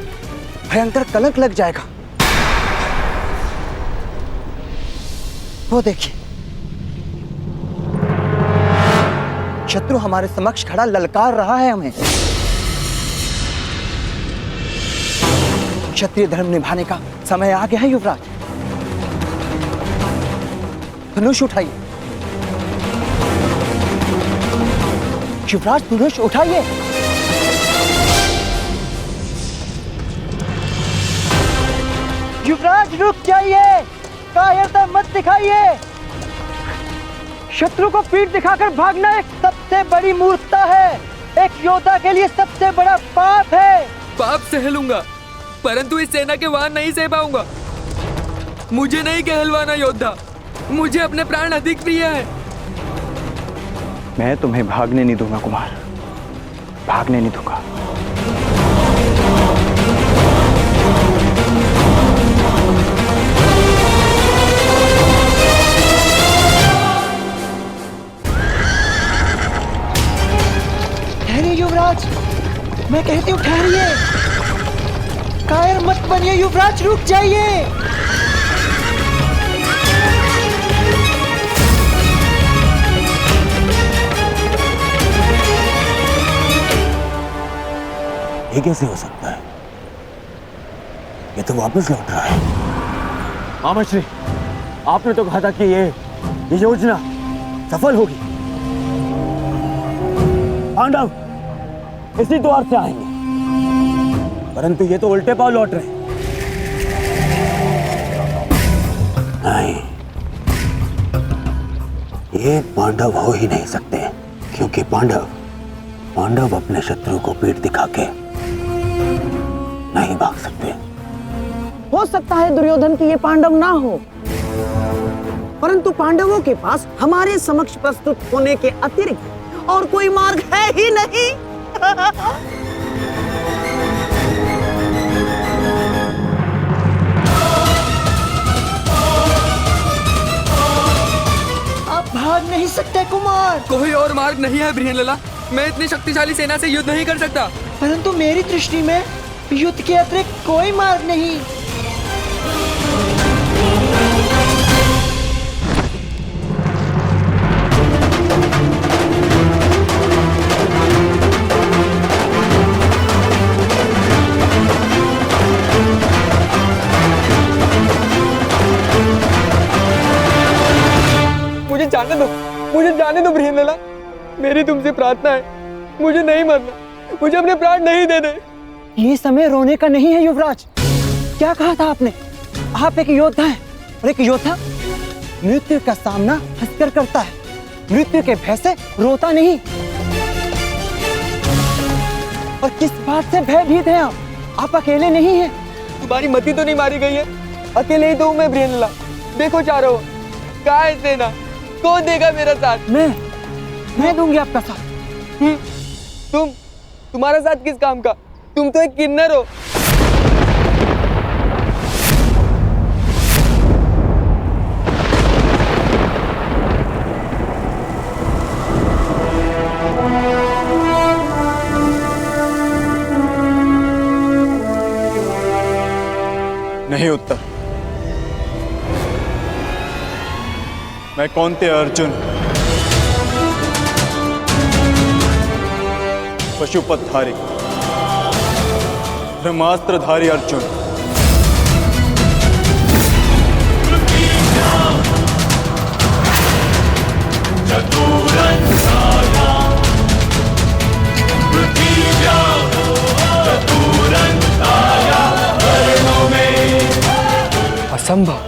P: भयंकर कलंक लग जाएगा। वो देखिए, शत्रु हमारे समक्ष खड़ा ललकार रहा है हमें। क्षत्रिय धर्म निभाने का समय आ गया है युवराज। धनुष उठाइए युवराज, धनुष उठाइए। युवराज रुक जाइए, कायरता मत दिखाइए। शत्रु को पीठ दिखाकर भागना एक सबसे बड़ी मूर्खता है। एक योद्धा के लिए सबसे बड़ा पाप है।
M: पाप सह लूंगा, परंतु इस सेना के वाहन नहीं सह पाऊंगा। मुझे नहीं कहलवाना योद्धा, मुझे अपने प्राण अधिक प्रिय है।
P: मैं तुम्हें भागने नहीं दूंगा कुमार, भागने नहीं दूंगा।
H: ठहरिए युवराज, मैं कहती हूँ ठहरिए। कायर मत बनिए युवराज, रुक जाइए।
E: ये कैसे हो सकता है? ये तो वापस लौट रहा है।
C: आमश्री, आपने तो कहा था कि ये योजना सफल होगी। पांडव इसी द्वार से आएंगे, परंतु ये तो उल्टे पांव लौट रहे हैं।
E: नहीं, ये पांडव हो ही नहीं सकते, क्योंकि पांडव अपने शत्रु को पीठ दिखा के नहीं भाग सकते।
F: हो सकता है दुर्योधन की ये पांडव ना हो, परंतु पांडवों के पास हमारे समक्ष प्रस्तुत होने के अतिरिक्त और कोई मार्ग है ही नहीं।
H: आप भाग नहीं सकते कुमार।
M: कोई और मार्ग नहीं है बृहनलाल। मैं इतनी शक्तिशाली सेना से युद्ध नहीं कर सकता।
H: परंतु मेरी दृष्टि में युद्ध के अतिरिक्त कोई मार्ग नहीं।
M: मुझे जाने दो बृहनलाल। मेरी तुमसे प्रार्थना है, मुझे नहीं मरना, मुझे अपने प्राण नहीं देने।
H: ये समय रोने का नहीं है युवराज। क्या कहा था आपने? आप एक योद्धा हैं और एक योद्धा मृत्यु का सामना हंसकर करता है, मृत्यु के भय से रोता नहीं। और किस बात से भयभीत हैं आप अकेले नहीं हैं।
J: तुम्हारी मती तो नहीं मारी गई है? अकेले ही तो हूं मैं ब्रियनला। देखो चारों, कहाँ है सेना? कौन देगा मेरा साथ?
H: मैं दूंगी आपका साथ।
J: तुम्हारा साथ किस काम का? तुम तो एक किन्नर हो।
P: नहीं उत्तर। मैं कौंते अर्जुन, पशुपतधारी, ब्रह्मास्त्रधारी अर्जुन,
J: असंभव।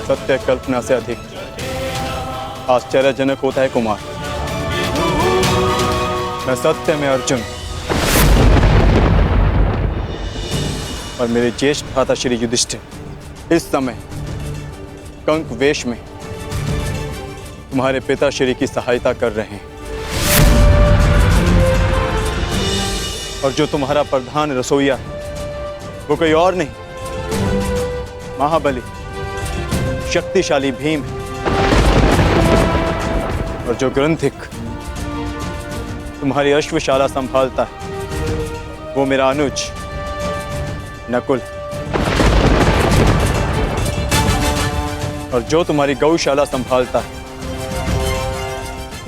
P: सत्य कल्पना से अधिक आश्चर्यजनक होता है कुमार। मैं सत्य में अर्जुन और मेरे ज्येष्ठ भ्राता श्री युधिष्ठिर इस समय कंक वेश में तुम्हारे पिता श्री की सहायता कर रहे हैं। और जो तुम्हारा प्रधान रसोइया है वो कोई और नहीं, महाबली शक्तिशाली भीम है। और जो ग्रंथिक तुम्हारी अश्वशाला संभालता है वो मेरा अनुज नकुल। और जो तुम्हारी गौशाला संभालता है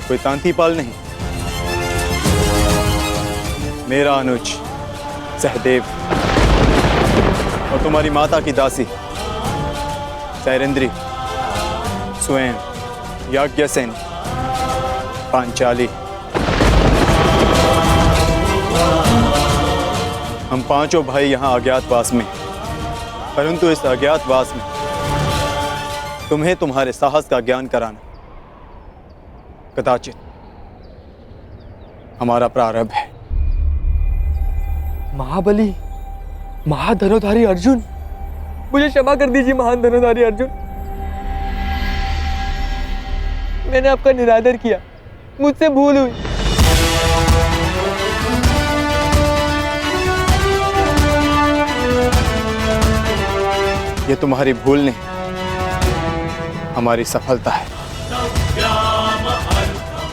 P: कोई तांतीपाल नहीं, मेरा अनुज सहदेव। और तुम्हारी माता की दासी सैरेंद्री, स्वयं याज्ञसेन, पांचाली। हम पांचों भाई यहाँ अज्ञातवास में, परंतु इस अज्ञातवास में तुम्हें तुम्हारे साहस का ज्ञान कराना कदाचित हमारा प्रारंभ है।
J: महाबली, महाधनुधारी अर्जुन, मुझे क्षमा कर दीजिए महान धनुधारी अर्जुन। मैंने आपका निरादर किया, मुझसे भूल हुई।
P: ये तुम्हारी भूल नहीं, हमारी सफलता है।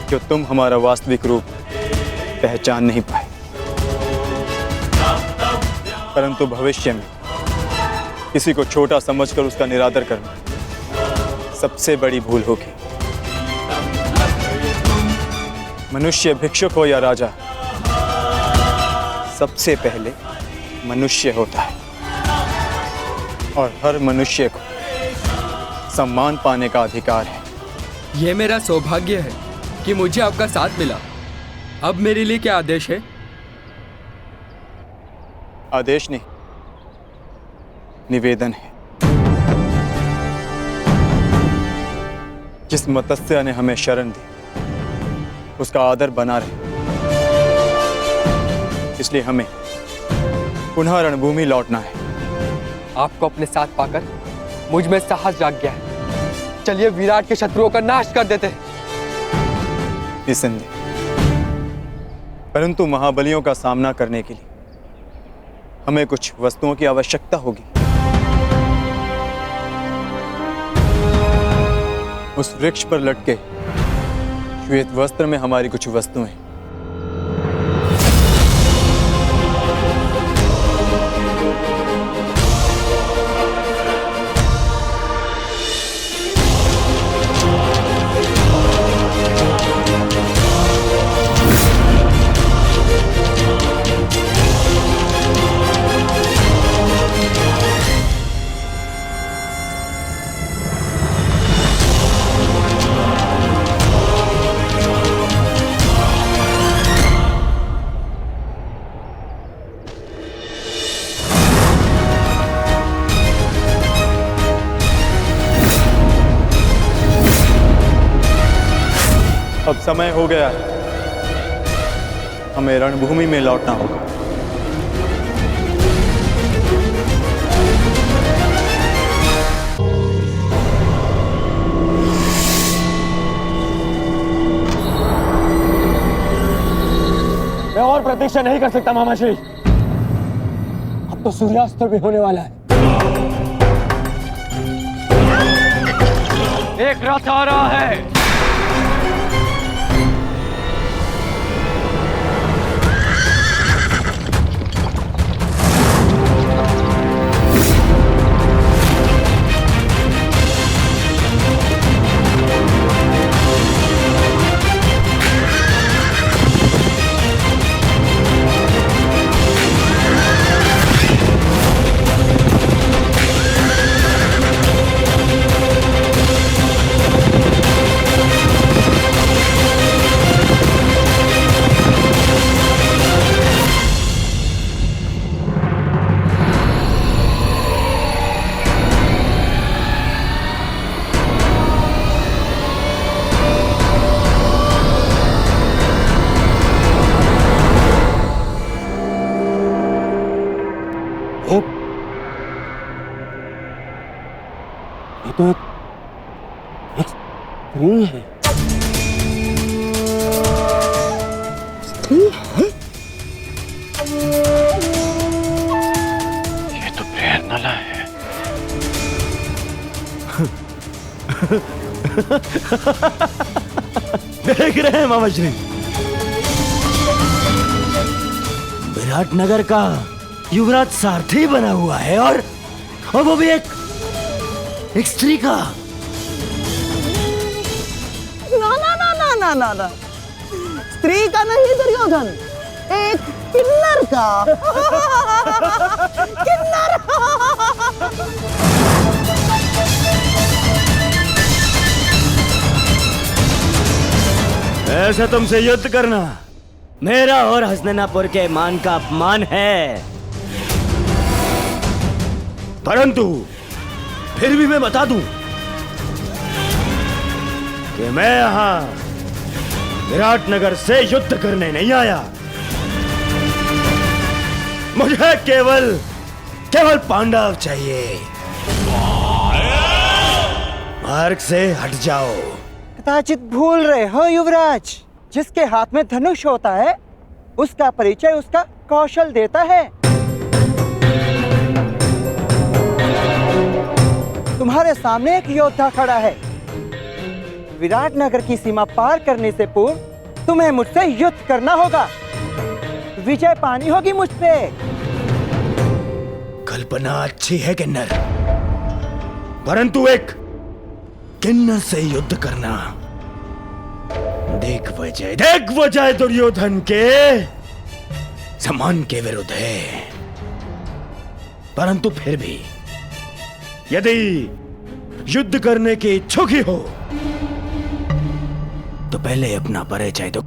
P: जो तुम हमारा वास्तविक रूप पहचान नहीं पाए, परंतु भविष्य में किसी को छोटा समझकर उसका निरादर करना सबसे बड़ी भूल होगी। मनुष्य भिक्षुक हो या राजा, सबसे पहले मनुष्य होता है। और हर मनुष्य को सम्मान पाने का अधिकार है।
M: यह मेरा सौभाग्य है कि मुझे आपका साथ मिला। अब मेरे लिए क्या आदेश है?
P: आदेश नहीं, निवेदन है। जिस मत्स्य ने हमें शरण दी उसका आदर बना रहे, इसलिए हमें पुनः रणभूमि लौटना है।
J: आपको अपने साथ पाकर मुझ में साहस जाग गया है। चलिए विराट के शत्रुओं का नाश कर देते हैं।
P: निसंदेह, परंतु महाबलियों का सामना करने के लिए हमें कुछ वस्तुओं की आवश्यकता होगी। उस वृक्ष पर लटके श्वेत वस्त्र में हमारी कुछ वस्तुएं। अब समय हो गया है, हमें रणभूमि में लौटना होगा।
C: मैं और प्रतीक्षा नहीं कर सकता मामा श्री। अब तो सूर्यास्त भी होने वाला है।
E: एक रथ आ रहा है।
C: ये तो एक स्त्री है।
F: स्त्री है?
C: ये तो प्रेरणा है। देख रहे हैं मामा श्री, विराटनगर का युवराज सारथी बना हुआ है और वो भी एक स्त्री का।
F: ना ना ना ना ना ना ना, स्त्री का नहीं दुर्योधन, एक किन्नर का। किन्नर।
C: ऐसे तुमसे युद्ध करना मेरा और हसनैनापुर के मान का अपमान है, परंतु फिर भी मैं बता दूं कि मैं यहां विराटनगर से युद्ध करने नहीं आया। मुझे केवल पांडव चाहिए। मार्ग से हट जाओ।
H: कदाचित भूल रहे हो युवराज, जिसके हाथ में धनुष होता है उसका परिचय उसका कौशल देता है। तुम्हारे सामने एक योद्धा खड़ा है। विराटनगर की सीमा पार करने से पूर्व तुम्हें मुझसे युद्ध करना होगा। विजय पानी होगी मुझ पे।
C: कल्पना अच्छी है किन्नर, परंतु एक किन्नर से युद्ध करना दिग्विजय दुर्योधन के सम्मान के विरुद्ध है। परंतु फिर भी यदि युद्ध करने के इच्छुक ही हो तो पहले अपना परिचय दो।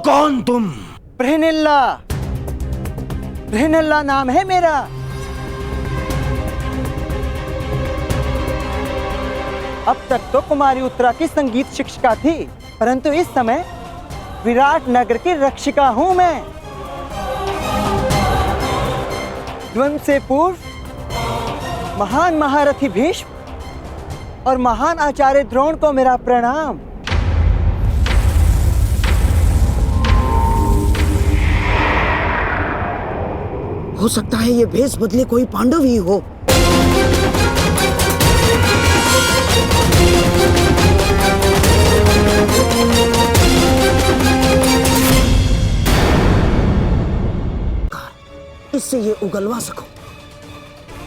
C: कौन तुम?
H: प्रहनिल्ला नाम है मेरा। अब तक तो कुमारी उत्तरा की संगीत शिक्षिका थी, परंतु इस समय विराटनगर की रक्षिका हूं मैं। द्वंद्व से पूर्व महान महारथी भीष्म और महान आचार्य द्रोण को मेरा प्रणाम।
F: हो सकता है ये भेष बदले कोई पांडव ही हो। इससे ये उगलवा सको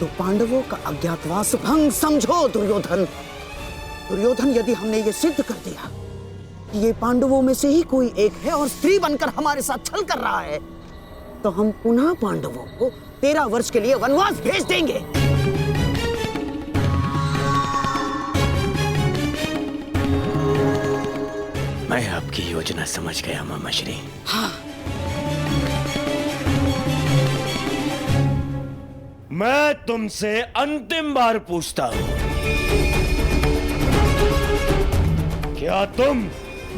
F: तो पांडवों का अज्ञातवास भंग समझो दुर्योधन। दुर्योधन, यदि हमने ये सिद्ध कर दिया कि ये पांडवों में से ही कोई एक है और स्त्री बनकर हमारे साथ छल कर रहा है, तो हम पुनः पांडवों को 13 वर्ष के लिए वनवास भेज देंगे।
C: मैं आपकी योजना समझ गया मामा श्री।
F: हाँ।
C: मैं तुमसे अंतिम बार पूछता हूं, क्या तुम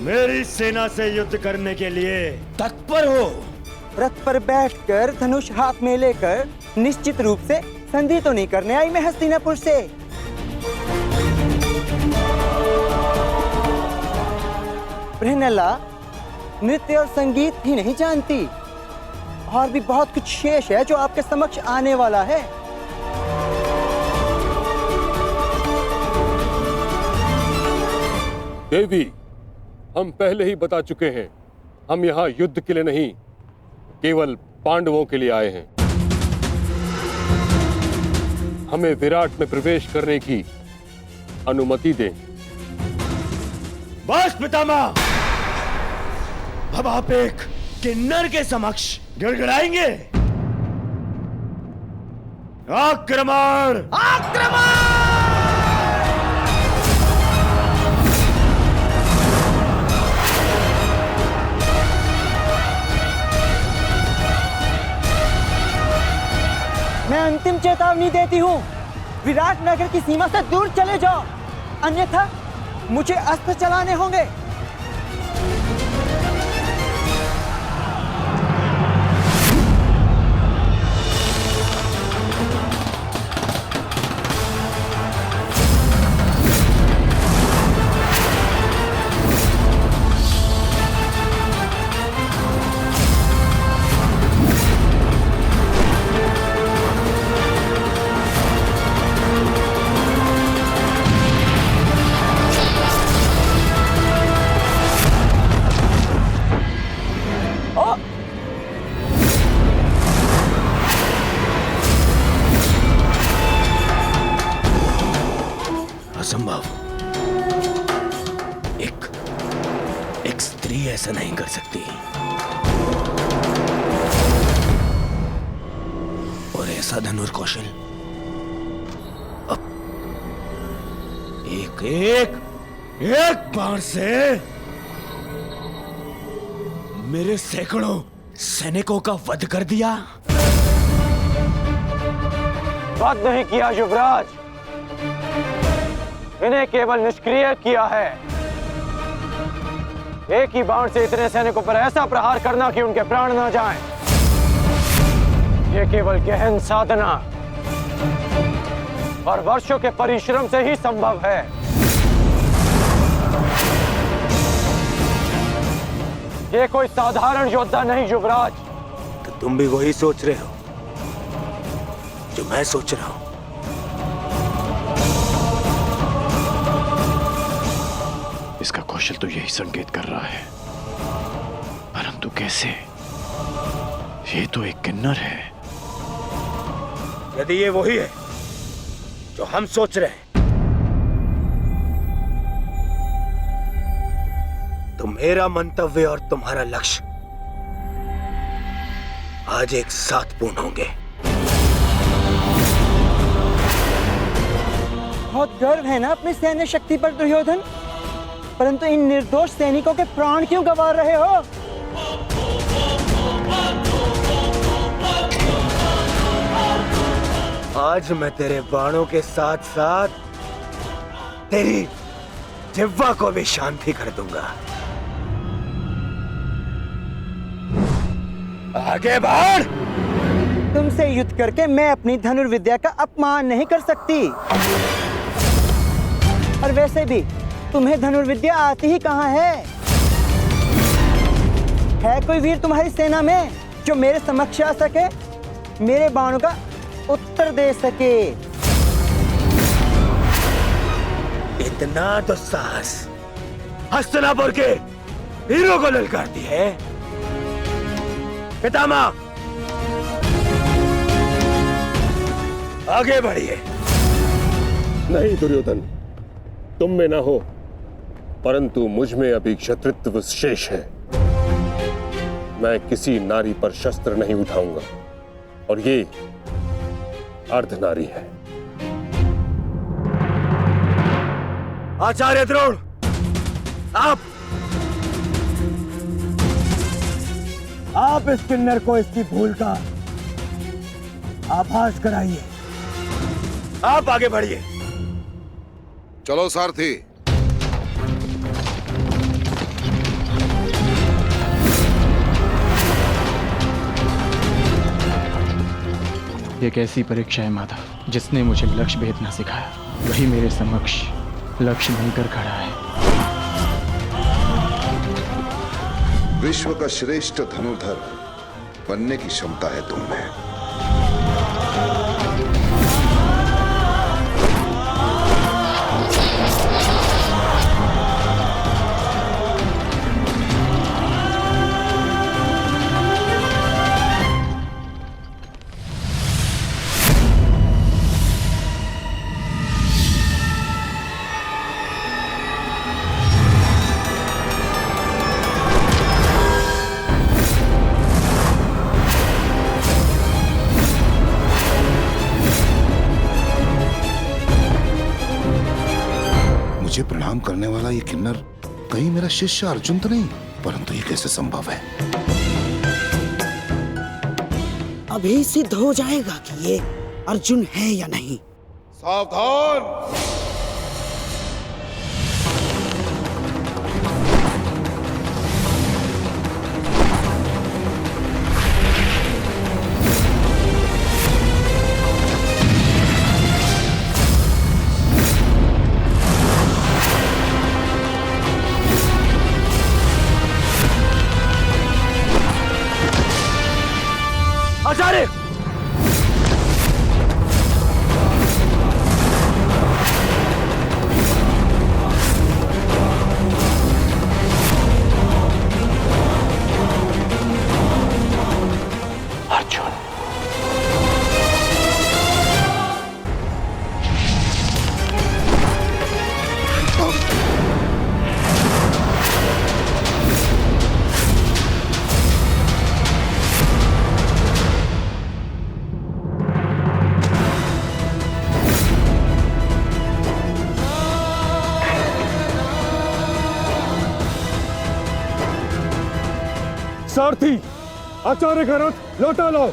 C: मेरी सेना से युद्ध करने के लिए तत्पर हो?
H: रथ पर बैठकर धनुष हाथ में लेकर निश्चित रूप से संधि तो नहीं करने आई मैं हस्तिनापुर से। बृहनला नृत्य और संगीत ही नहीं जानती, और भी बहुत कुछ शेष है जो आपके समक्ष आने वाला है।
D: देवी, हम पहले ही बता चुके हैं, हम यहाँ युद्ध के लिए नहीं, केवल पांडवों के लिए आए हैं। हमें विराट में प्रवेश करने की अनुमति दें।
C: बस पितामह, अब आप एक किन्नर के समक्ष गिड़गिड़ाएंगे। आक्रमण!
I: आक्रमण!
H: मैं अंतिम चेतावनी देती हूँ, विराट नगर की सीमा से दूर चले जाओ, अन्यथा मुझे अस्त्र चलाने होंगे।
C: असंभव। एक स्त्री ऐसा नहीं कर सकती। और ऐसा धनुर कौशल अब एक बाण से मेरे सैकड़ों सैनिकों का वध कर दिया।
H: वध नहीं किया युवराज, इन्हें केवल निष्क्रिय किया है। एक ही बाण से इतने सैनिकों पर ऐसा प्रहार करना कि उनके प्राण न जाएं, यह केवल गहन साधना और वर्षों के परिश्रम से ही संभव है। ये कोई साधारण योद्धा नहीं युवराज।
C: तो तुम भी वही सोच रहे हो जो मैं सोच रहा हूं।
Q: इसका कौशल तो यही संकेत कर रहा है, परंतु कैसे? ये तो एक किन्नर है।
C: यदि ये वही है जो हम सोच रहे हैं, तो मेरा मंतव्य और तुम्हारा लक्ष्य आज एक साथ पूर्ण होंगे।
H: बहुत गर्व है ना अपनी सैन्य शक्ति पर दुर्योधन, परंतु इन निर्दोष सैनिकों के प्राण क्यों गंवा रहे हो?
C: आज मैं तेरे बाणों के साथ साथ तेरी जिह्वा को भी शांति कर दूंगा। आगे बढ़!
H: तुमसे युद्ध करके मैं अपनी धनुर्विद्या का अपमान नहीं कर सकती, और वैसे भी तुम्हें धनुर्विद्या आती ही कहाँ है? है कोई वीर तुम्हारी सेना में जो मेरे समक्ष आ सके, मेरे बाणों का उत्तर दे सके?
C: इतना दुस्साहस हस्तिनापुर के हीरो को ललकारती है। पितामह, आगे बढ़िए।
D: नहीं दुर्योधन, तुम में ना हो, परंतु मुझ में अभी क्षत्रित्व शेष है। मैं किसी नारी पर शस्त्र नहीं उठाऊंगा, और ये अर्धनारी है।
C: आचार्य द्रोण, आप इस किन्नर को इसकी भूल का आभास कराइए। आप आगे बढ़िए।
R: चलो सारथी,
P: ये कैसी परीक्षा है माधव, जिसने मुझे लक्ष्य भेदना सिखाया वही मेरे समक्ष लक्ष्य बनकर खड़ा है।
R: विश्व का श्रेष्ठ धनुर्धर बनने की क्षमता है तुम में। मुझे प्रणाम करने वाला ये किन्नर कहीं मेरा शिष्य अर्जुन तो नहीं, परंतु ये कैसे संभव है?
F: अभी सिद्ध हो जाएगा कि ये अर्जुन है या नहीं।
O: सावधान!
C: आचार्य!
Q: अर्जुन,
O: सारथी, आचार्य का रथ लौटा लाओ।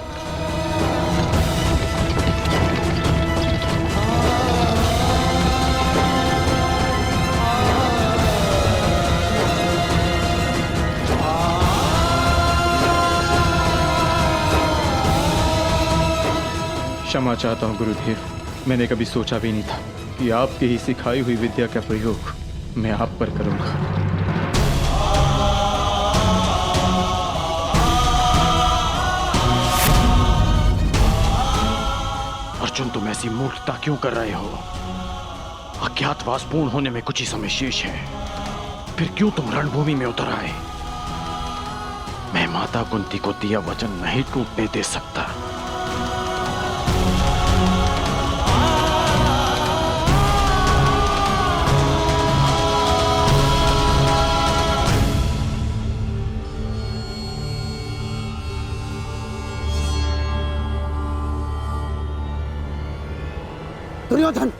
P: क्षमा चाहता हूँ गुरुदेव, मैंने कभी सोचा भी नहीं था कि आपकी ही सिखाई हुई विद्या का प्रयोग मैं आप पर करूंगा।
Q: अर्जुन, तुम ऐसी मूर्खता क्यों कर रहे हो? अज्ञातवास पूर्ण होने में कुछ ही समय शेष है, फिर क्यों तुम रणभूमि में उतर आए? मैं माता कुंती को दिया वचन नहीं टूटने दे सकता।
F: दुर्योधन,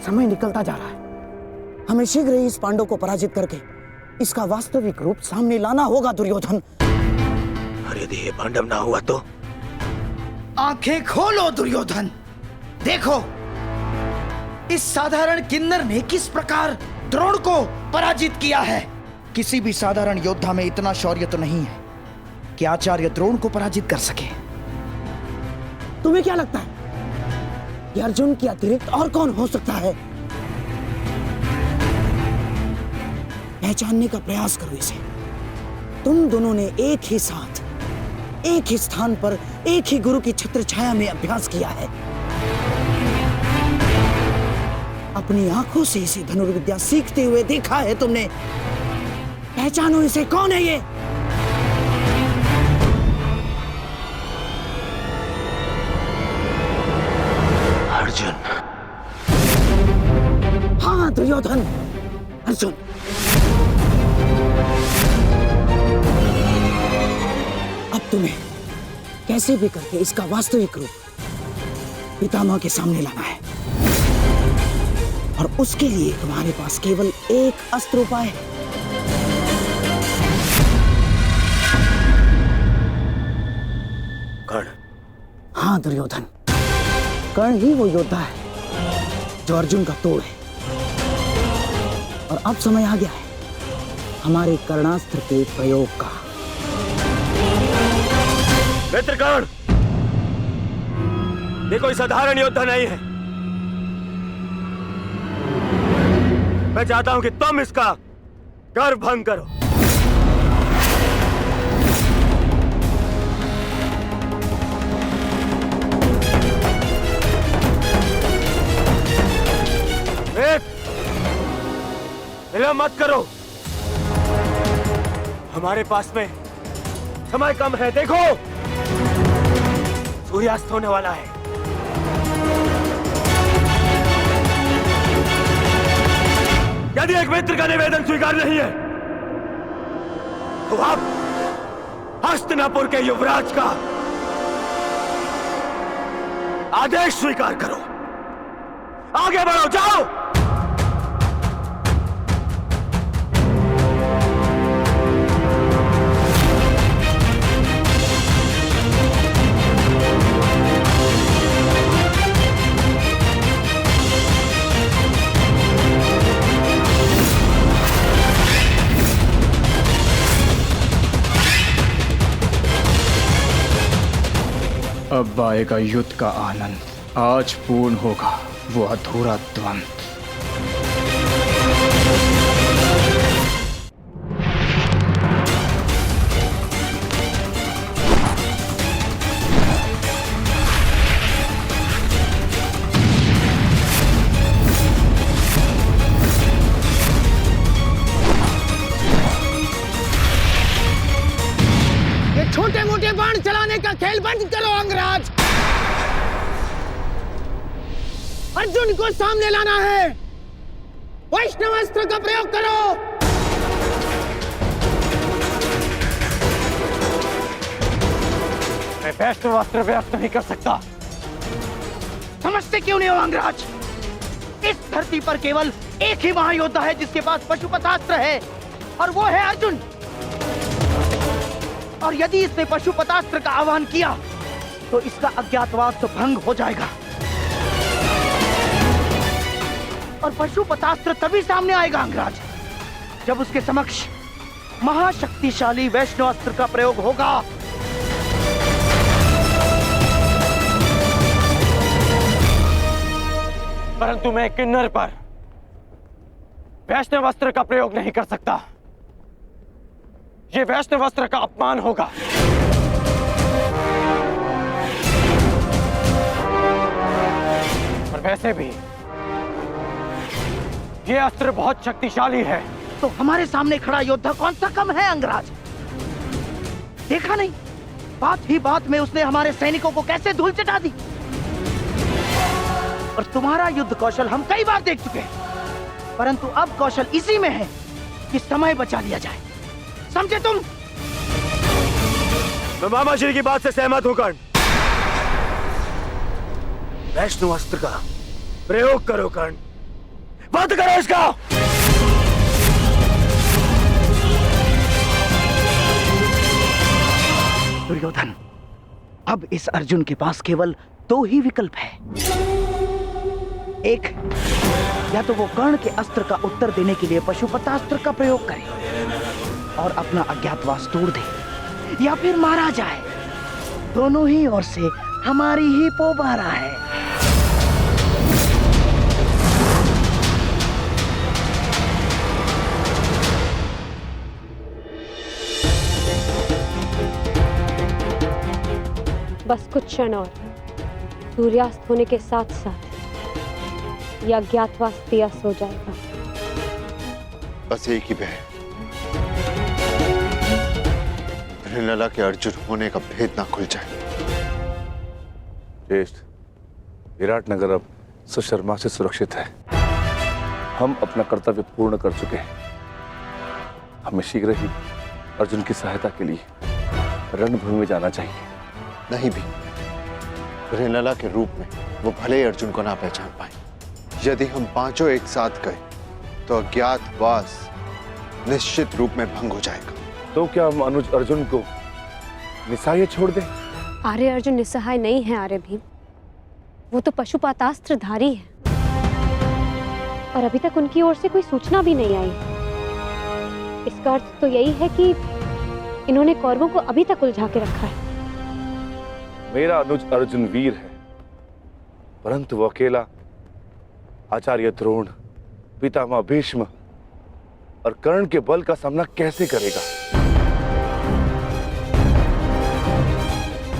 F: समय निकलता जा रहा है। हमें शीघ्र ही इस पांडव को पराजित करके इसका वास्तविक रूप सामने लाना होगा दुर्योधन।
I: और यदि ये पांडव ना हुआ तो? आंखें खोलो दुर्योधन, देखो इस साधारण किन्नर ने किस प्रकार द्रोण को पराजित किया है। किसी भी साधारण योद्धा में इतना शौर्य तो नहीं है कि आचार्य द्रोण को पराजित कर सके।
F: तुम्हें क्या लगता है कि अर्जुन के अतिरिक्त और कौन हो सकता है? पहचानने का प्रयास करो इसे। तुम दोनों ने एक ही साथ, एक ही स्थान पर, एक ही गुरु की छत्र छाया में अभ्यास किया है। अपनी आंखों से इसे धनुर्विद्या सीखते हुए देखा है तुमने। पहचानो इसे, कौन है ये?
Q: अर्जुन।
F: हाँ दुर्योधन, अर्जुन। अब तुम्हें कैसे भी करके इसका वास्तविक रूप पितामह के सामने लाना है, और उसके लिए तुम्हारे पास केवल एक अस्त्र उपाय है।
I: कर्ण।
F: हाँ दुर्योधन, कर्ण ही वो योद्धा है जो अर्जुन का तोड़ है। और अब समय आ गया है हमारे कर्णास्त्र के प्रयोग का।
C: मित्रगण, ये कोई साधारण योद्धा नहीं है। मैं चाहता हूं कि तुम इसका गर्व भंग करो। विलंब मत करो, हमारे पास में समय कम है। देखो, सूर्यास्त होने वाला है। यदि एक मित्र का निवेदन स्वीकार नहीं है तो आप हस्तिनापुर के युवराज का आदेश स्वीकार करो। आगे बढ़ो, जाओ।
P: अब आएगा युद्ध का आनंद। आज पूर्ण होगा वो अधूरा द्वंद्व।
F: ये छोटे मोटे बाण चलाने का खेल बंद करो अंगराज। अर्जुन को सामने लाना है। वैष्णवास्त्र का प्रयोग करो।
C: मैं वैष्णवास्त्र व्यक्त नहीं कर सकता।
I: समझते क्यों नहीं हो अंगराज? इस धरती पर केवल एक ही महायोद्धा है जिसके पास पशुपतास्त्र है, और वो है अर्जुन। और यदि इसने पशुपतास्त्र का आह्वान किया तो इसका अज्ञातवास तो भंग हो जाएगा, और पशुपतास्त्र तभी सामने आएगा अंगराज जब उसके समक्ष महाशक्तिशाली वैष्णवास्त्र का प्रयोग होगा।
C: परंतु मैं किन्नर पर वैष्णवास्त्र का प्रयोग नहीं कर सकता। यह वैष्णवास्त्र का अपमान होगा। और वैसे भी यह अस्त्र बहुत शक्तिशाली है।
I: तो हमारे सामने खड़ा योद्धा कौन सा कम है अंगराज? देखा नहीं, बात ही बात में उसने हमारे सैनिकों को कैसे धूल चटा दी। और तुम्हारा युद्ध कौशल हम कई बार देख चुके हैं, परंतु अब कौशल इसी में है कि समय बचा लिया जाए। समझे तुम?
C: मैं मामा श्री की बात से सहमत हूं कर्ण। वैष्णवास्त्र का प्रयोग करो कर्ण, बंद करो इसका।
I: दुर्योधन, अब इस अर्जुन के पास केवल दो ही विकल्प है। एक, या तो वो कर्ण के अस्त्र का उत्तर देने के लिए पशुपतास्त्र का प्रयोग करे और अपना अज्ञातवास तोड़ दे, या फिर मारा जाए। दोनों ही ओर से हमारी ही पोबारा है।
L: बस कुछ क्षण और, सूर्यास्त होने के साथ साथ यह अज्ञातवास त्यास हो जाएगा।
A: बस एक ही भय, हिरण्यला के अर्जुन होने का भेद ना खुल जाए।
R: ज्येष्ठ, विराटनगर अब सुशर्मा से सुरक्षित है। हम अपना कर्तव्य पूर्ण कर चुके हैं। हमें शीघ्र ही अर्जुन की सहायता के लिए रणभूमि में जाना चाहिए।
A: नहीं भी, हिरण्यला के रूप में वो भले ही अर्जुन को ना पहचान पाए। यदि हम पांचों एक साथ गए तो अज्ञातवास निश्चित रूप में भंग हो जाएगा।
R: तो क्या हम अनुज अर्जुन को निस्सहाय छोड़ दें?
L: आर्य अर्जुन निस्सहाय नहीं है आर्य भीम, वो तो पशुपतास्त्रधारी है, और अभी तक उनकी ओर से कोई सूचना भी नहीं आई। इसका अर्थ तो यही है कि इन्होंने कौरवों को अभी तक उलझा के रखा है।
R: मेरा अनुज अर्जुन वीर है, परंतु वो अकेला आचार्य द्रोण, पितामह भीष्म और कर्ण के बल का सामना कैसे करेगा?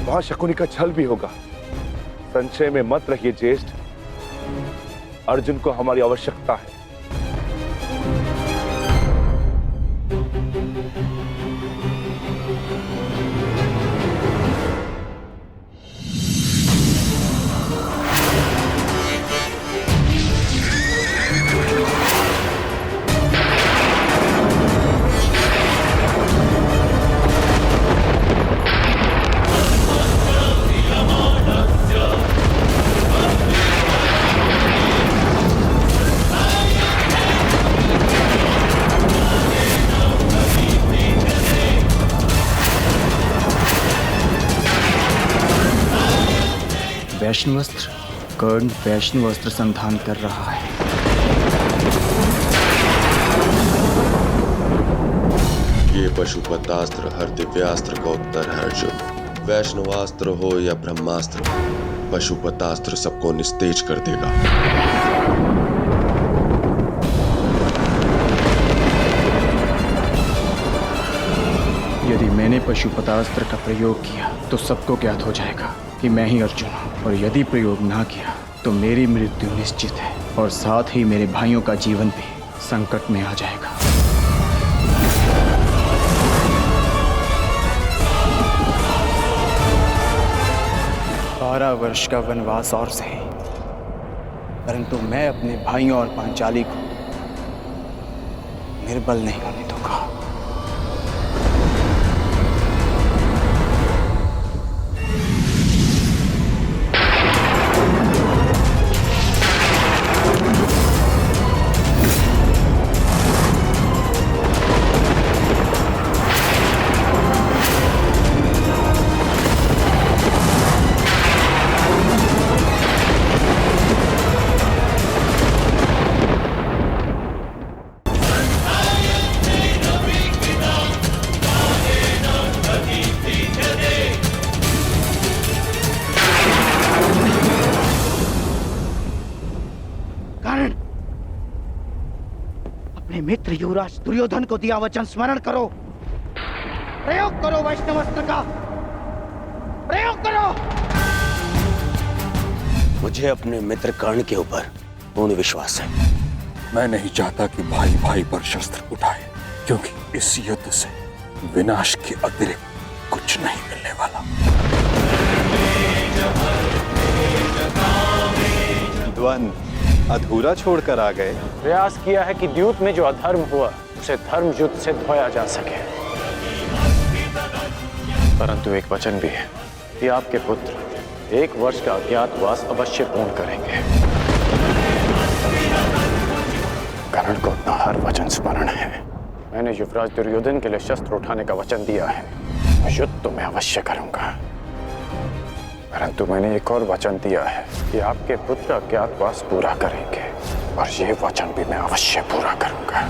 R: वहां शकुनी का छल भी होगा। संशय में मत रहिए ज्येष्ठ, अर्जुन को हमारी आवश्यकता है।
P: वैष्णवस्त्र, कर्ण वैष्णवस्त्र संधान कर रहा है।
S: ये पशुपतास्त्र हर दिव्यास्त्र का उत्तर है अर्जुन। वैष्णवास्त्र हो या ब्रह्मास्त्र, पशुपतास्त्र सबको निस्तेज कर देगा।
P: यदि मैंने पशुपतास्त्र का प्रयोग किया तो सबको ज्ञात हो जाएगा कि मैं ही अर्जुन हूँ, और यदि प्रयोग ना किया तो मेरी मृत्यु निश्चित है, और साथ ही मेरे भाइयों का जीवन भी संकट में आ जाएगा। बारह वर्ष का वनवास और सही, परंतु मैं अपने भाइयों और पांचाली को निर्बल नहीं होने दूंगा।
I: मित्र युवराज दुर्योधन को दिया वचन स्मरण करो। प्रयोग करो वैष्णवस्त्र का, प्रयोग करो।
C: मुझे अपने मित्र कर्ण के ऊपर पूर्ण विश्वास है।
D: मैं नहीं चाहता कि भाई भाई पर शस्त्र उठाए, क्योंकि इस युद्ध से विनाश के अतिरिक्त कुछ नहीं मिलने वाला।
A: द्वंद्व अधूरा छोड़कर आ गए।
N: प्रयास किया है कि द्यूत में जो अधर्म हुआ उसे धर्म युद्ध से धोया जा सके, परंतु एक वचन भी है कि आपके पुत्र 1 वर्ष का अज्ञातवास अवश्य पूर्ण करेंगे। कर्ण को अपना हर वचन स्मरण है। मैंने युवराज दुर्योधन के लिए शस्त्र उठाने का वचन दिया है। युद्ध तो मैं अवश्य करूंगा, परंतु मैंने एक और वचन दिया है कि आपके पुत्र अज्ञातवास पूरा करेंगे, और ये वचन भी मैं अवश्य पूरा करूंगा।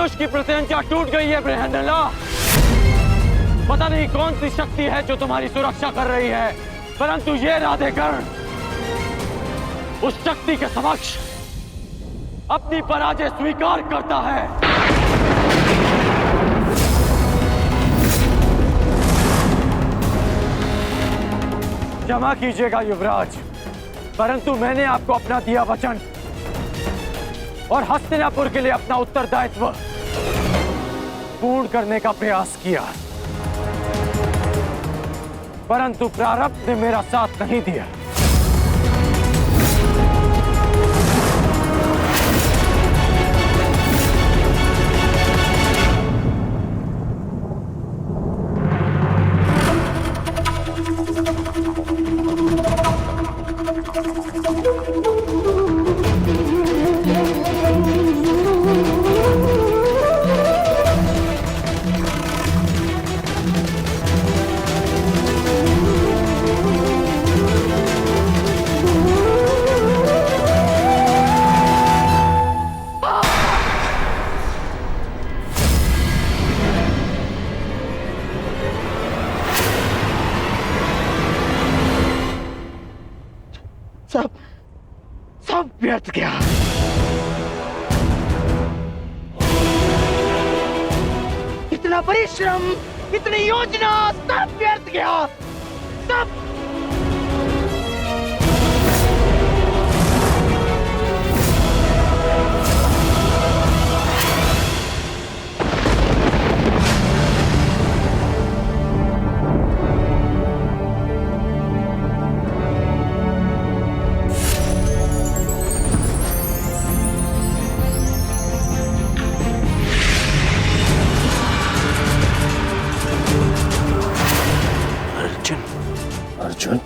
E: की प्रत्यंचा टूट गई है बृहन्नला। पता नहीं कौन सी शक्ति है जो तुम्हारी सुरक्षा कर रही है, परंतु ये राधेकर्ण उस शक्ति के समक्ष अपनी पराजय स्वीकार करता है। क्षमा कीजिएगा युवराज, परंतु मैंने आपको अपना दिया वचन और हस्तिनापुर के लिए अपना उत्तरदायित्व पूर्ण करने का प्रयास किया, परंतु प्रारब्ध ने मेरा साथ नहीं दिया।
I: सब व्यर्थ गया। इतना परिश्रम, इतनी योजना, सब व्यर्थ गया, सब।
Q: अर्जुन,
F: अर्जुन,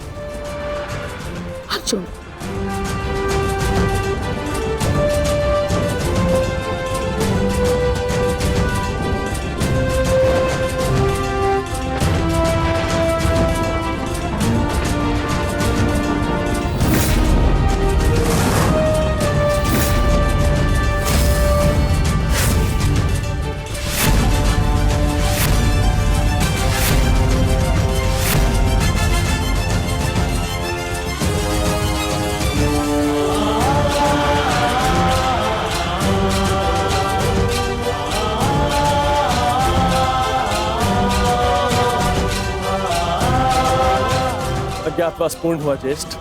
K: अज्ञातवास पूर्ण हुआ ज्येष्ठ।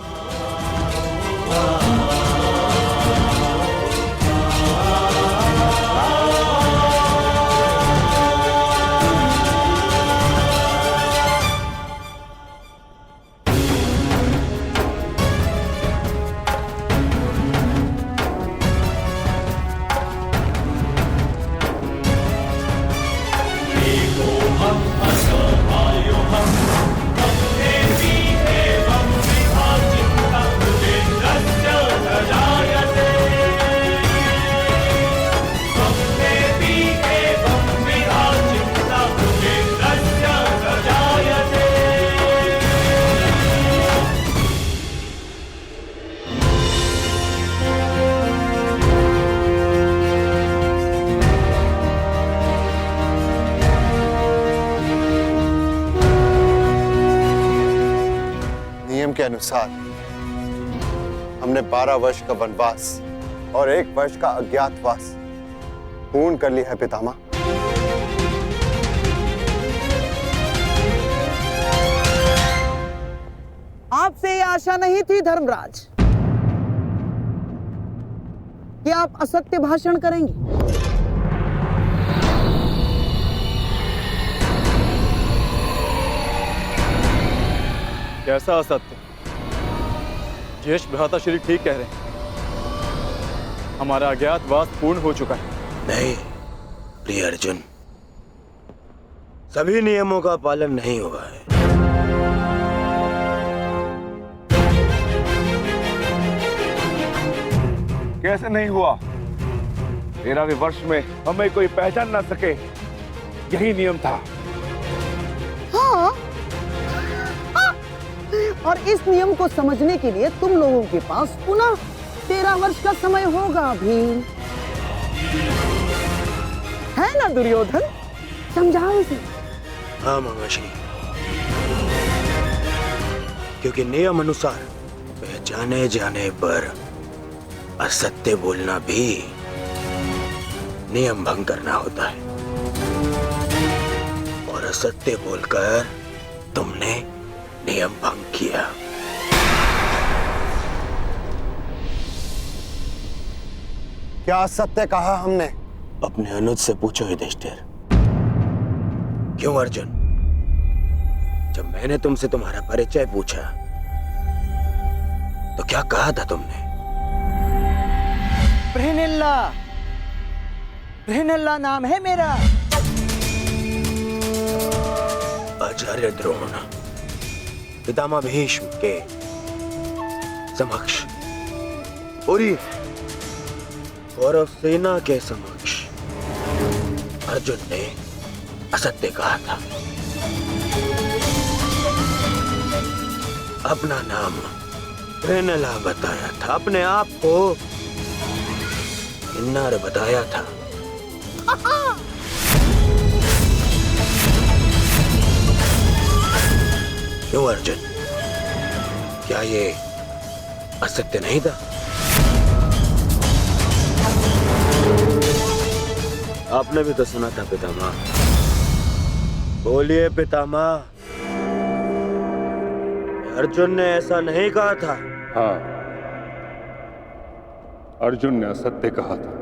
A: के अनुसार हमने 12 वर्ष का वनवास और 1 वर्ष का अज्ञातवास पूर्ण कर लिया है पितामह।
F: आपसे ये आशा नहीं थी धर्मराज कि आप असत्य भाषण करेंगे।
K: कैसा असत्य? ज्येष्ठ भ्राता श्री ठीक कह रहे हैं, हमारा अज्ञातवास पूर्ण हो चुका है।
C: नहीं प्रिय अर्जुन, सभी नियमों का पालन नहीं हुआ है।
O: कैसे नहीं हुआ? 13वें वर्ष में हमें कोई पहचान ना सके, यही नियम था।
F: हाँ, और इस नियम को समझने के लिए तुम लोगों के पास पुनः 13 वर्ष का समय होगा भी, है ना दुर्योधन? समझाओ इसे।
C: हाँ मामाश्री, क्योंकि नियम अनुसार पहचाने जाने पर असत्य बोलना भी नियम भंग करना होता है, और असत्य बोलकर तुमने नियम भंग किया।
A: क्या सत्य कहा हमने?
C: अपने अनुज से पूछो युधिष्ठिर। क्यों अर्जुन, जब मैंने तुमसे तुम्हारा परिचय पूछा तो क्या कहा था तुमने?
H: बृहनिल्ला, बृहनिल्ला नाम है मेरा।
C: आचार्य द्रोण पितामह भीष्म के समक्ष, पूरी कौरव सेना के समक्ष अर्जुन ने असत्य कहा था। अपना नाम बृहनिल्ला बताया था, अपने आप को किन्नर बताया था। क्यों अर्जुन, क्या ये असत्य नहीं था। आपने भी तो सुना था पितामह। बोलिए पितामह, अर्जुन ने ऐसा नहीं कहा था।
D: हाँ, अर्जुन ने असत्य कहा था।